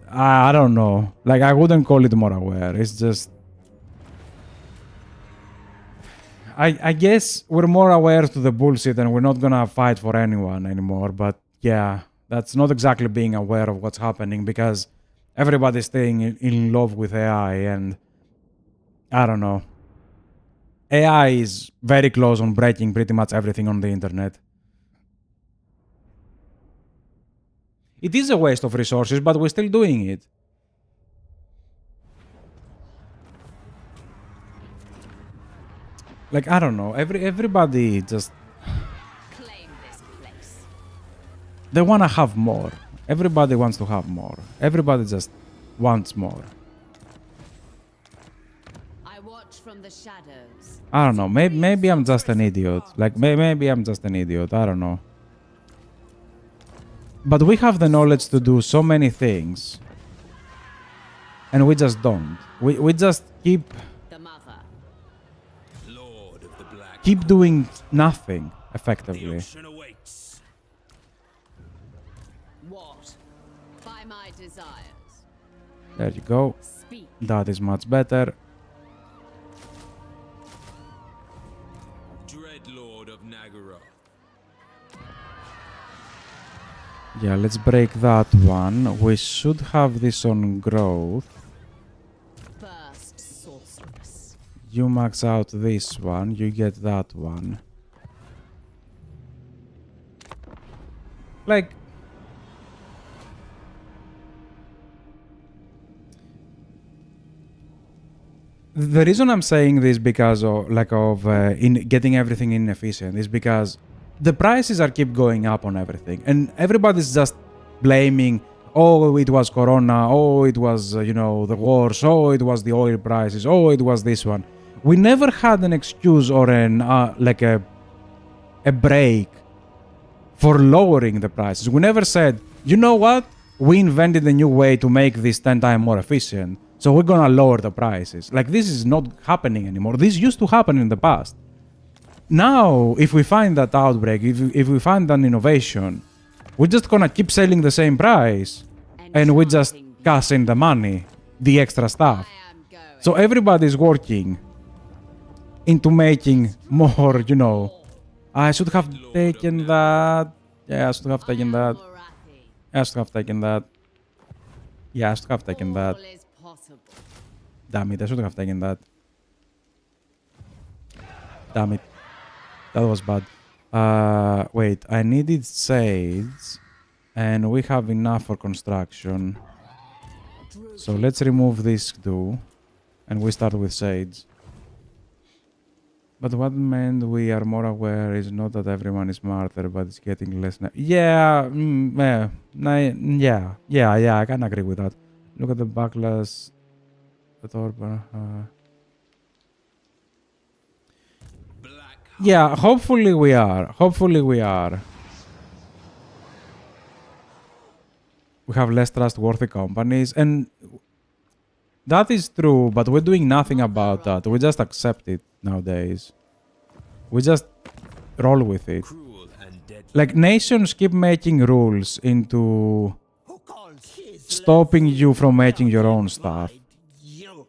I don't know. Like, I wouldn't call it more aware. It's just... I guess we're more aware to the bullshit and we're not gonna fight for anyone anymore. But yeah, that's not exactly being aware of what's happening because everybody's staying in love with AI and I don't know. AI is very close on breaking pretty much everything on the internet. It is a waste of resources, but we're still doing it. Like, I don't know. Everybody just... Claim this place. They want to have more. Everybody wants to have more. Everybody just wants more. I watch from the shadows. I don't know. Maybe I'm just an idiot. Like, maybe I'm just an idiot. I don't know. But we have the knowledge to do so many things. And we just don't. We just keep The mother. Lord of the Black. keep doing nothing, effectively. Ocean awaits. What? By my desires. There you go. Speak. That is much better. Dread Lord of Nagaroth. Yeah, let's break that one. We should have this on growth. First sorceress. You max out this one, you get that one. Like... The reason I'm saying this because of in getting everything inefficient is because the prices are keep going up on everything and everybody's just blaming, oh, it was Corona, oh, it was, you know, the wars, oh, it was the oil prices, oh, it was this one. We never had an excuse or an like a break for lowering the prices. We never said, you know what, we invented a new way to make this 10 times more efficient, so we're gonna lower the prices. Like, this is not happening anymore. This used to happen in the past. Now, if we find that outbreak, if we find an innovation, we're just gonna keep selling the same price and we just cash in the money, the extra stuff. I am going. So everybody's working into making more, you know. I should have taken that. Yeah, I should have taken that. Wurrzag. I should have taken that. Yeah, I should have taken that. All is possible. Damn it, I should have taken that. Damn it. That was bad. Wait, I needed sage. And we have enough for construction. So let's remove this too. And we start with Sage. But what meant we are more aware is not that everyone is smarter, but it's getting less... Yeah, yeah, I can agree with that. Look at the backlash... Yeah, hopefully we are. Hopefully we are. We have less trustworthy companies, and that is true, but we're doing nothing about that. We just accept it nowadays. We just roll with it. Cruel and deadly. Like, nations keep making rules into Who calls his stopping love you from making your own divide stuff. you?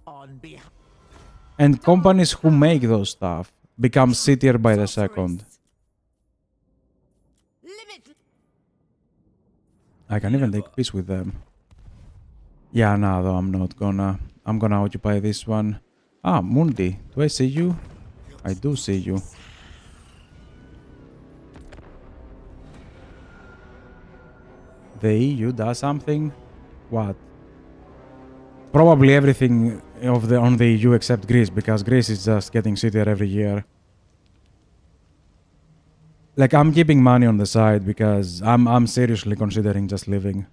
On behalf And companies who make those stuff become shittier by the second. Limit. I can even take peace with them. Yeah, no, though I'm not gonna. I'm gonna occupy this one. Ah, Mundi, do I see you? I do see you. The EU does something? What? Probably everything on the EU except Greece, because Greece is just getting shittier every year. Like, I'm keeping money on the side because I'm seriously considering just leaving.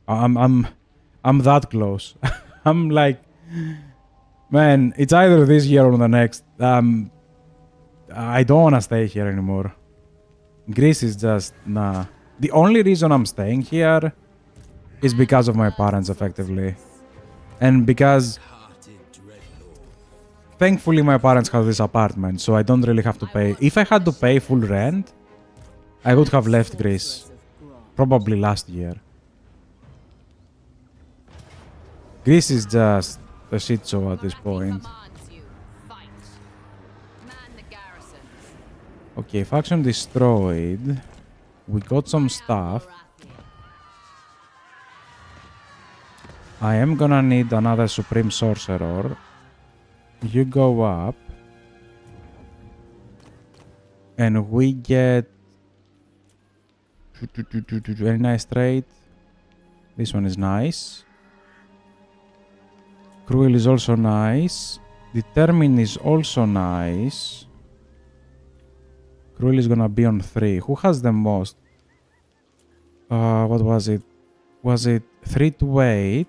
I'm that close. I'm like, man, it's either this year or the next. I don't wanna stay here anymore. Greece is just nah. The only reason I'm staying here is because of my parents, effectively. And because thankfully my parents have this apartment, so I don't really have to pay. If I had to pay full rent, I would have left Greece probably last year. Greece is just a shit show at this point. Okay, faction destroyed. We got some stuff. I am gonna need another Supreme Sorcerer. You go up. And we get... very nice trade. This one is nice. Cruel is also nice. Determine is also nice. Cruel is gonna be on 3. Who has the most? What was it? Was it 3 to 8?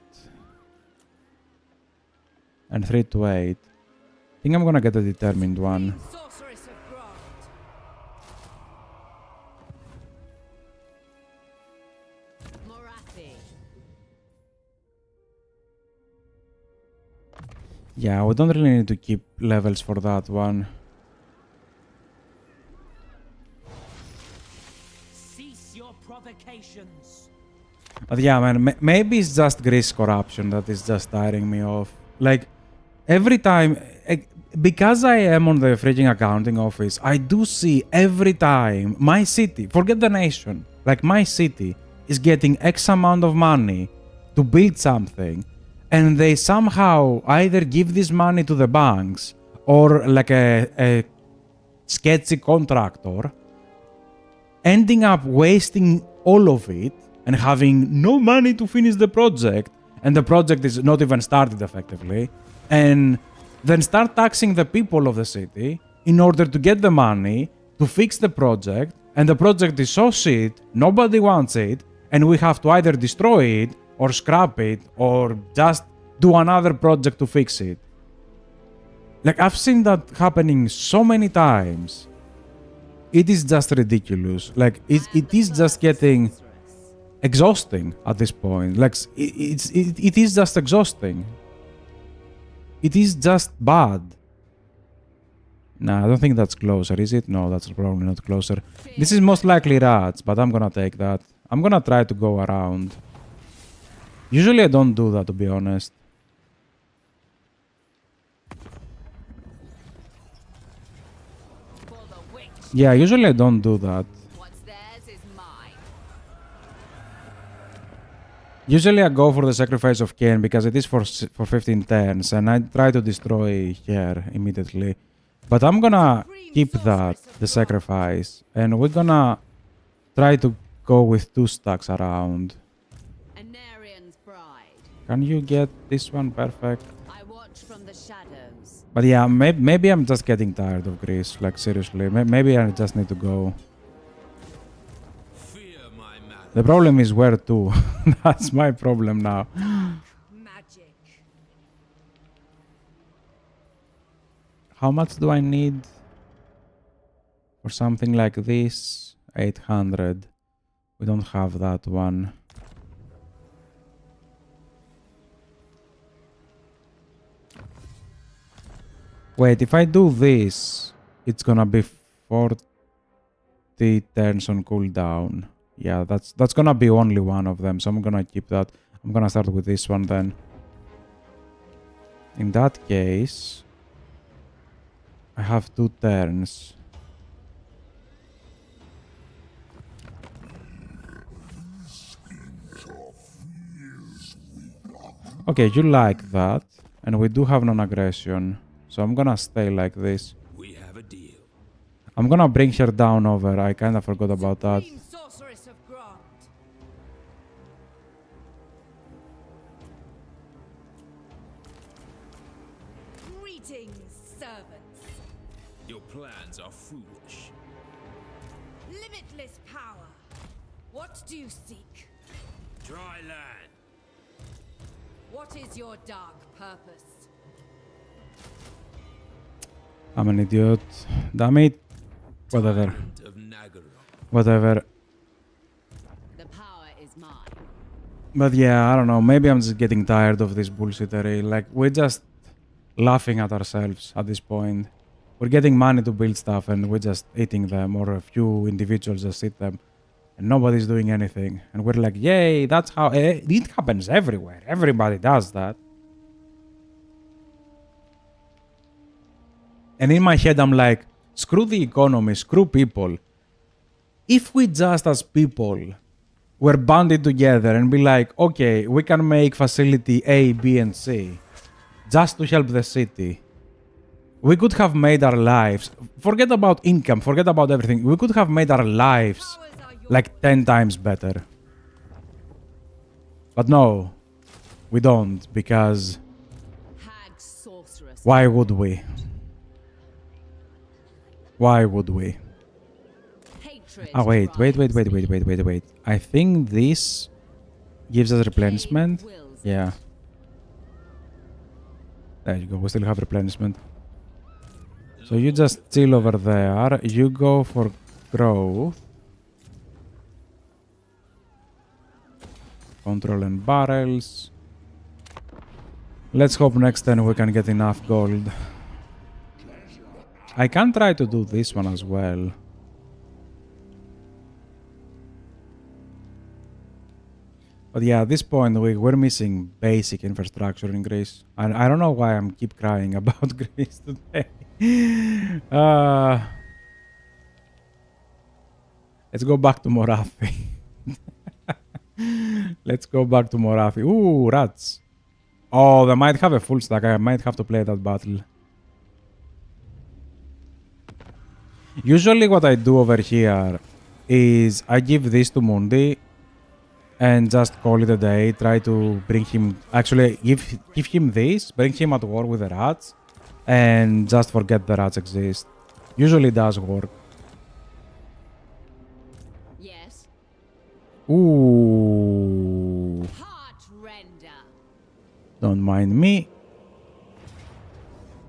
And 3 to 8. I think I'm gonna get a determined one. Sorceress of Grant. Morathi. Yeah, we don't really need to keep levels for that one. Cease your provocations. But yeah, man, maybe it's just Greece corruption that is just tiring me off. Like, every time... because I am on the freaking accounting office, I do see every time my city, forget the nation, like my city is getting X amount of money to build something, and they somehow either give this money to the banks or like a sketchy contractor, ending up wasting all of it and having no money to finish the project, and the project is not even started effectively, and then start taxing the people of the city in order to get the money to fix the project, and the project is so shit, nobody wants it, and we have to either destroy it or scrap it or just do another project to fix it. Like, I've seen that happening so many times. It is just ridiculous. Like, it is just getting exhausting at this point. Like, it is just exhausting. It is just bad. Nah, I don't think that's closer, is it? No, that's probably not closer. This is most likely rats, but I'm gonna take that. I'm gonna try to go around. Usually I don't do that, to be honest. For the witch. Yeah, usually I don't do that. What's theirs is mine. Usually I go for the sacrifice of Cain because it is for 15 turns, and I try to destroy here immediately. But I'm gonna keep that, the sacrifice, and we're gonna try to go with 2 stacks around. An Can you get this one? Perfect. I watch from the shadows. But yeah, maybe I'm just getting tired of Greece. Like, seriously. Maybe I just need to go. Fear my man. The problem is where to. That's my problem now. Magic. How much do I need for something like this? 800. We don't have that one. Wait, if I do this, it's gonna be 40 turns on cooldown. Yeah, that's gonna be only one of them, so I'm gonna keep that. I'm gonna start with this one then. In that case, I have 2 turns. Okay, you like that. And we do have non-aggression. So I'm gonna stay like this. We have a deal. I'm gonna bring her down over. I kinda forgot about that. Supreme sorceress of Grant. Greetings, servants. Your plans are foolish. Limitless power. What do you seek? Dry land. What is your dark purpose? I'm an idiot. Damn it. Whatever. Tyrant of Nagara. Whatever. The power is mine. But yeah, I don't know. Maybe I'm just getting tired of this bullshittery. Like, we're just laughing at ourselves at this point. We're getting money to build stuff and we're just eating them, or a few individuals just eat them. And nobody's doing anything. And we're like, yay, that's how... it happens everywhere. Everybody does that. And in my head, I'm like, screw the economy, screw people. If we just as people were banded together and be like, okay, we can make facility A, B, and C just to help the city, we could have made our lives, forget about income, forget about everything, we could have made our lives Powers are yours. like 10 times better. But no, we don't, because Hag sorceress. why would we? Why would we? Hatred. Oh, wait. drives me. I think this gives us replenishment. Wills Yeah. There you go. We still have replenishment. So you just chill over there. You go for growth. Control and barrels. Let's hope next turn we can get enough gold. I can try to do this one as well. But yeah, at this point we're missing basic infrastructure in Greece. I don't know why I'm keep crying about Greece today. Let's go back to Morathi. Let's go back to Morathi. Ooh, rats. Oh, they might have a full stack. I might have to play that battle. Usually what I do over here is I give this to Mundi and just call it a day. Try to bring him... Actually, give him this, bring him at war with the rats, and just forget the rats exist. Usually does work. Yes. Ooh. Heart render. Don't mind me.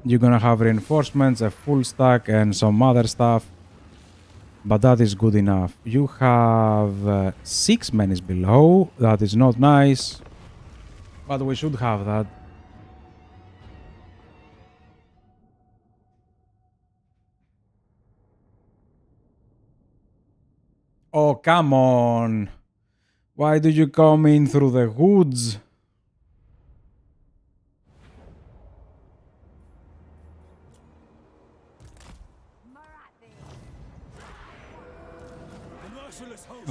You're gonna have reinforcements, a full stack, and some other stuff. But that is good enough. You have 6 menace below. That is not nice. But we should have that. Oh, come on. Why did you come in through the woods?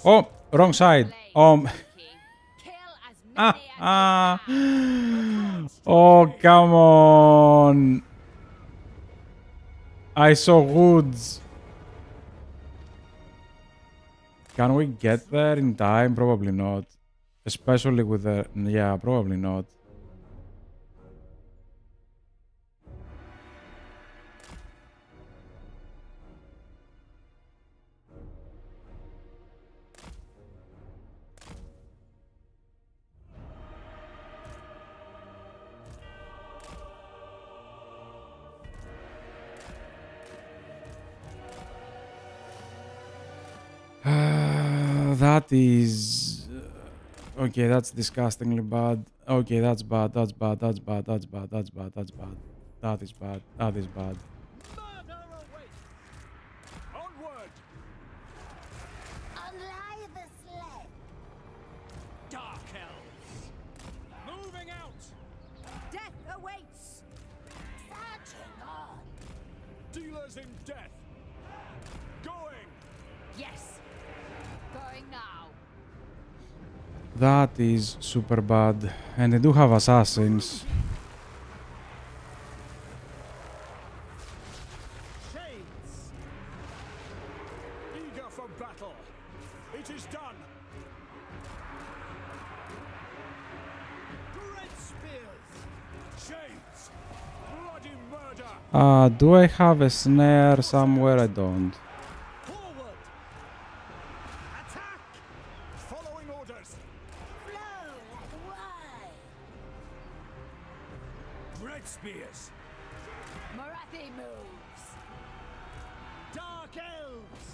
Oh, wrong side. Kill as many as Oh, come on. I saw woods. Can we get there in time? Probably not. Especially with the... Yeah, probably not. That is... okay, that's disgustingly bad. Okay, that's bad, that's bad, that's bad, that's bad, that's bad, that's bad. That is bad, that is bad. Murder awaits! Onward! Unlie the sled. Dark elves. Moving out! Death awaits! Searching on. Dealers in death! Going! Yes! Going now. That is super bad. And they do have assassins. Shades! Eager for battle! It is done! Great spears! Shades! Bloody murder! Do I have a snare somewhere? I don't. Forward! Attack! Following orders! Flow like wine. Great spears! Marathi moves! Dark elves!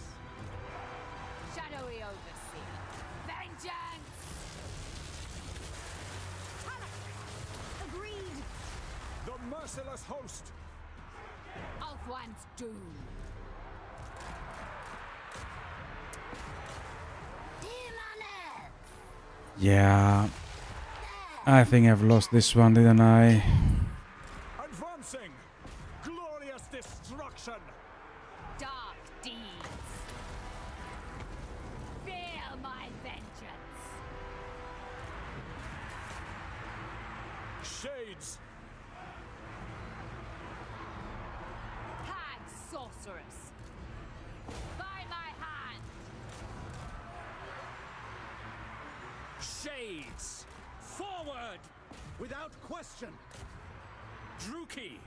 Shadowy overseer! Vengeance! Agreed! The merciless host! Ulthuan's doom! Demonettes. Yeah. I think I've lost this one, didn't I? Advancing! Glorious destruction! Dark deeds! Feel my vengeance! Shades! Hag sorceress! By my hand! Shades! Forward! Without question! Druki!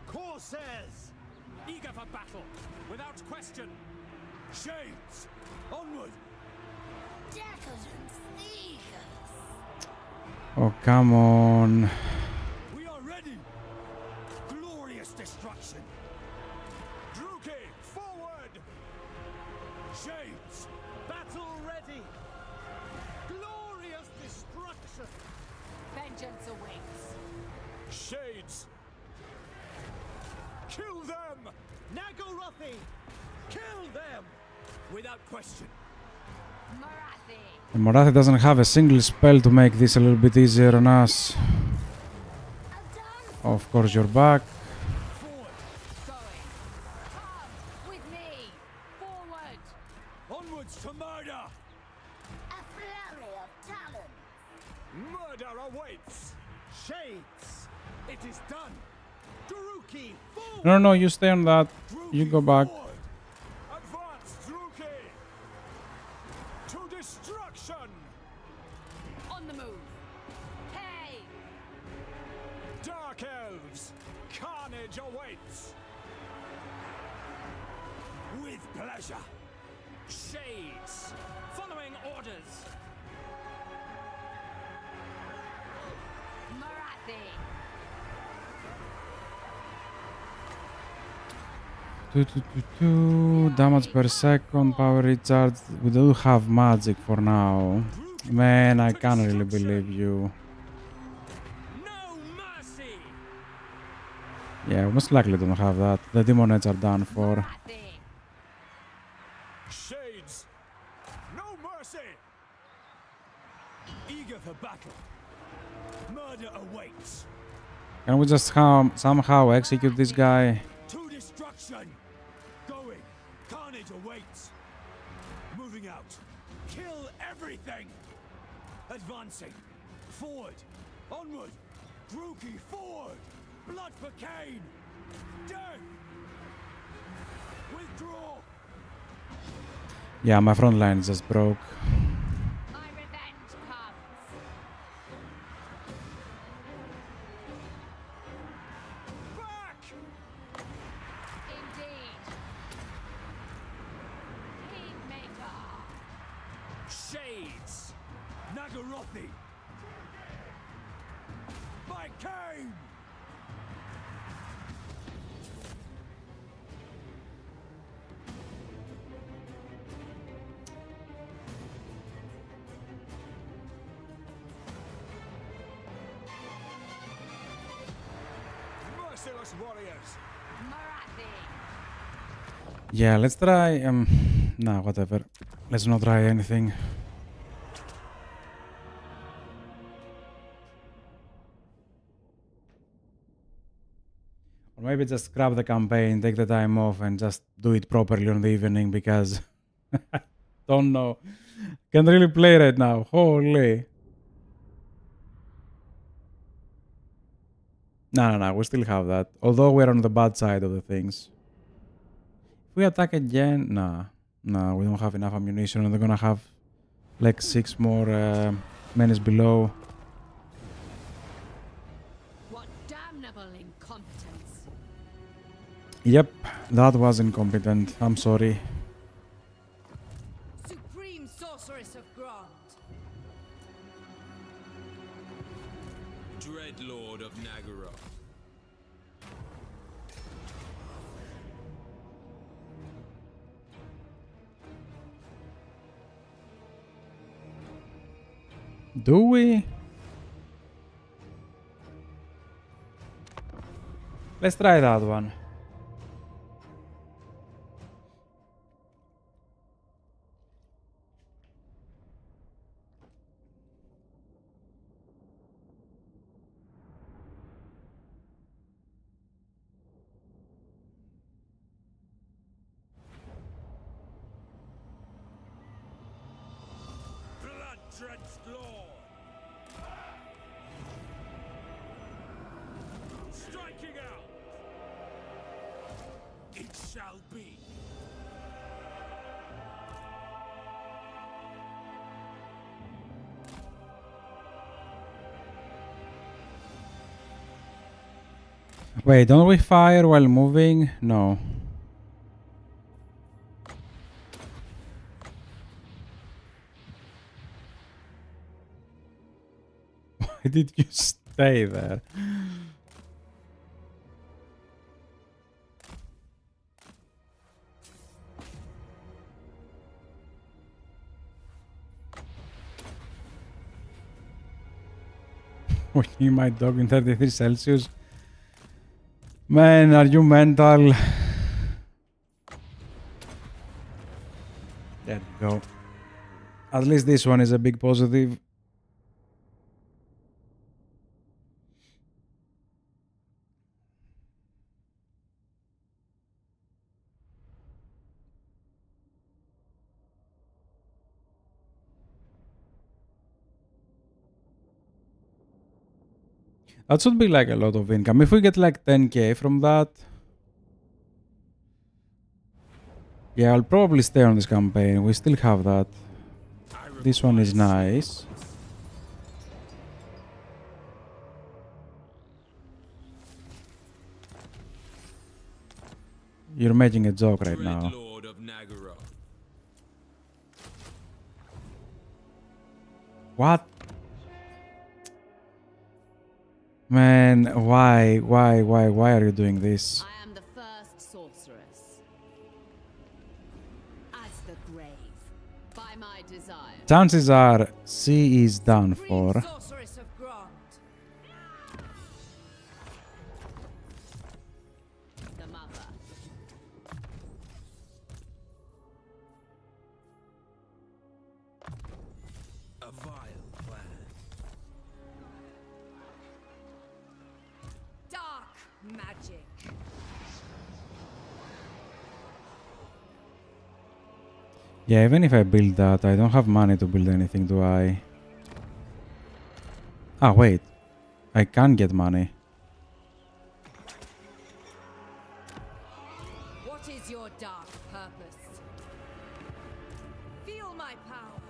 Corsairs! Eager for battle! Without question! Shades! Onward! Decadent thievers. Oh, come on. We are ready! Glorious destruction! Druki! Forward! Shades! Battle ready! Glorious destruction! Vengeance awaits! Shades! Kill them! Nagorothi! Kill them! Without question! Marathi! The Marathi doesn't have a single spell to make this a little bit easier on us. Of course, you're back. Forward! Going! Come! With me! Forward! Onwards to murder! A flurry of talent. Murder awaits! Shades! It is done! Druki! Forward! No, no, you stay on that. You Druki, go back. forward! Advance, Druki! To destruction! On the move! Hey! Dark elves! Carnage awaits! With pleasure! Shades! Following orders! Marathi! Damage per second, power recharge. We do have magic for now. Man, I can't really believe you. No mercy! Yeah, most likely don't have that. The demonites are done for. Marathi! Shades! No mercy! Eager for battle. Murder awaits. Can we just somehow execute this guy? To destruction! Going! Carnage awaits! Moving out! Kill everything! Advancing! Forward! Onward! Druki, forward! Blood for Cain! Death! Withdraw! Yeah, my front line just broke. My revenge comes! Back! Indeed! Kingmaker! Shades! Nagorothi! By Cain! merciless warriors. Marathi. Yeah, let's try... nah, whatever. Let's not try anything. Or maybe just scrap the campaign, take the time off, and just do it properly on the evening, because... don't know. Can't really play right now. Holy. No, we still have that. Although we're on the bad side of the things. If we attack again... Nah, we don't have enough ammunition, and they're gonna have like 6 more menace below. What damnable incompetence. Yep, that was incompetent. I'm sorry. Supreme sorceress of Grant. Dread Lord of Nagaroth. Do we? Let's try that one. Blood-drenched Lord. Striking out. It shall be. Wait, don't we fire while moving? No. Why did you stay there? Walking my dog in 33 Celsius? Man, are you mental? There you go. At least this one is a big positive. That should be like a lot of income. If we get like 10k from that... Yeah, I'll probably stay on this campaign. We still have that. This one is nice. You're making a joke right now. Lord of Nagaroth. What? Man, why are you doing this? I am the first sorceress. As the grave. By my desire. Chances are she is done Supreme for. sorceress of Grant. The mother. A vile plan. Dark magic. Yeah, even if I build that, I don't have money to build anything, do I? Ah, wait. I can get money. What is your dark purpose? Feel my power.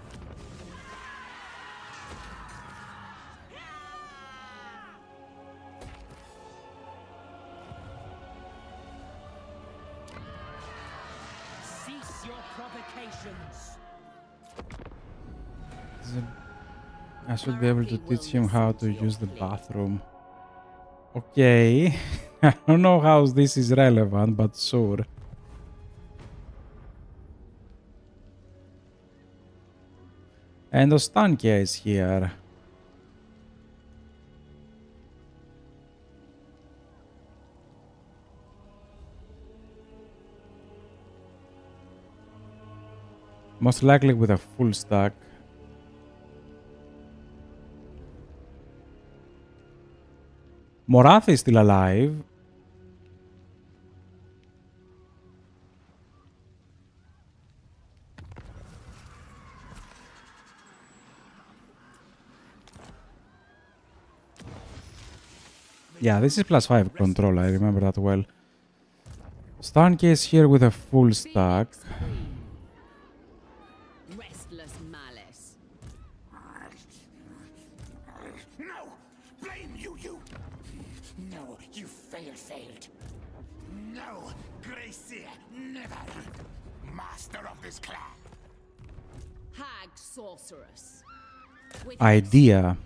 Cease your provocations. I should be able to teach him how to use the bathroom. Okay. I don't know how this is relevant, but sure. And Ostankia is here. Most likely with a full stack. Morath is still alive. Yeah, this is +5 control, I remember that well. Starnkey is here with a full stack. Restless malice. No! Blame you, you! No, you failed. No, Gracia, never! Master of this clan! Hag sorceress. With Idea.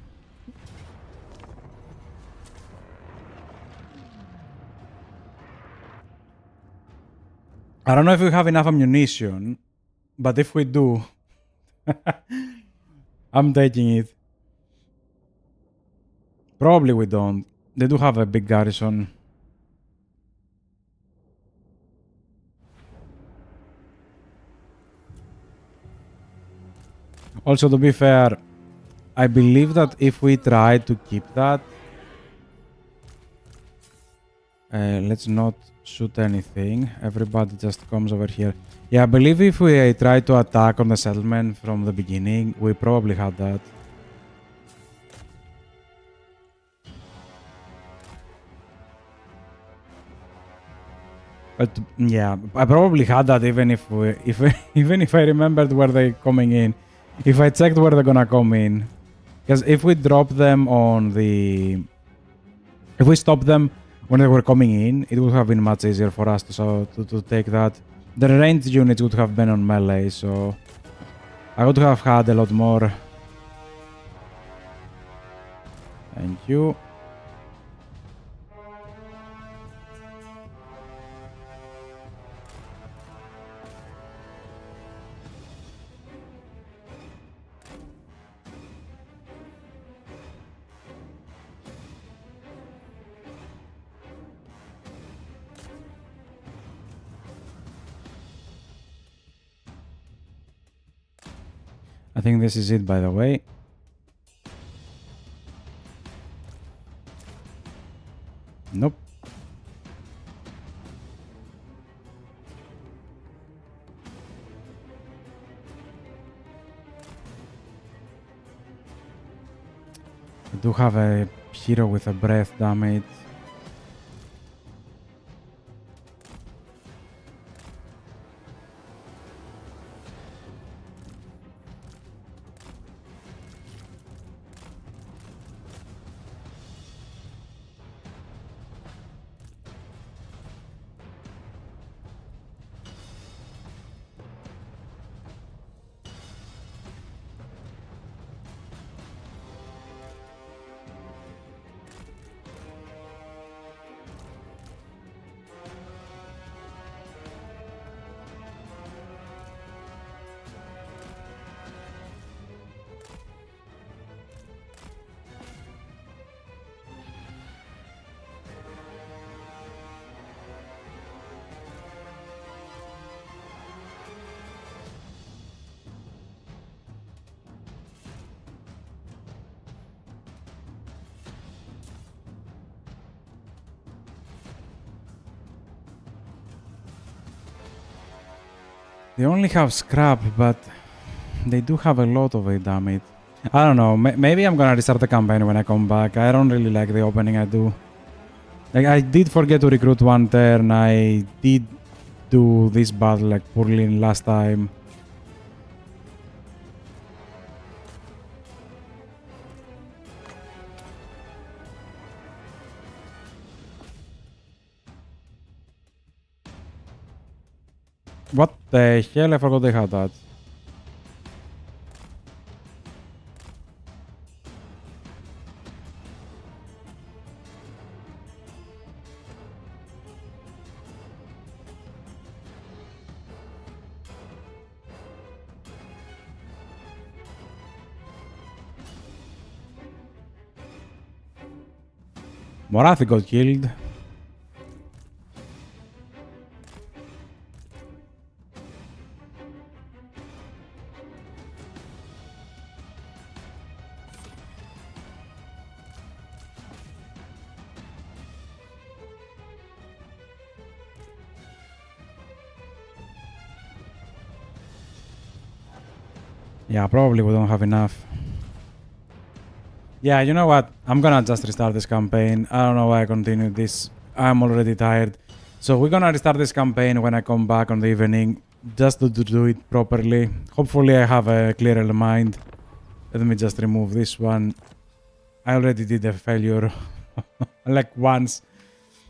I don't know if we have enough ammunition, but if we do, I'm taking it. Probably we don't. They do have a big garrison. Also, to be fair, I believe that if we try to keep that, let's not shoot anything. Everybody just comes over here. Yeah, I believe if we try to attack on the settlement from the beginning, we probably had that. But yeah, I probably had that even if even if I remembered where they're coming in. If I checked where they're gonna come in. Because if we drop them on the... If we stop them when they were coming in, it would have been much easier for us to take that. The ranged units would have been on melee, so... I would have had a lot more. Thank you. I think this is it, by the way. Nope. I do have a hero with a breath damage. They only have scrap, but they do have a lot of it, damn it. I don't know, maybe I'm gonna restart the campaign when I come back. I don't really like the opening I do. Like, I did forget to recruit one turn. I did do this battle like poorly last time. What the hell? I forgot they had that. Morathi got killed. Yeah, probably we don't have enough. Yeah, you know what? I'm gonna just restart this campaign. I don't know why I continued this. I'm already tired. So we're gonna restart this campaign when I come back on the evening, just to do it properly. Hopefully I have a clearer mind. Let me just remove this one. I already did a failure like once.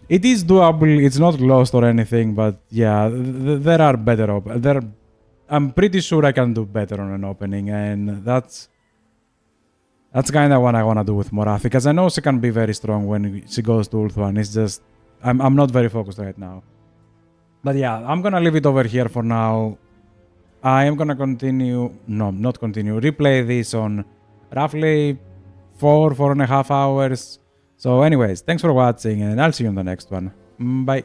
It is doable, it's not lost or anything, but yeah, there are better I'm pretty sure I can do better on an opening, and that's kind of what I want to do with Morath, because I know she can be very strong when she goes to Ulthuan. It's just I'm not very focused right now. But yeah, I'm gonna leave it over here for now. I am gonna replay this on roughly 4.5 hours. So anyways, thanks for watching, and I'll see you in the next one. Bye.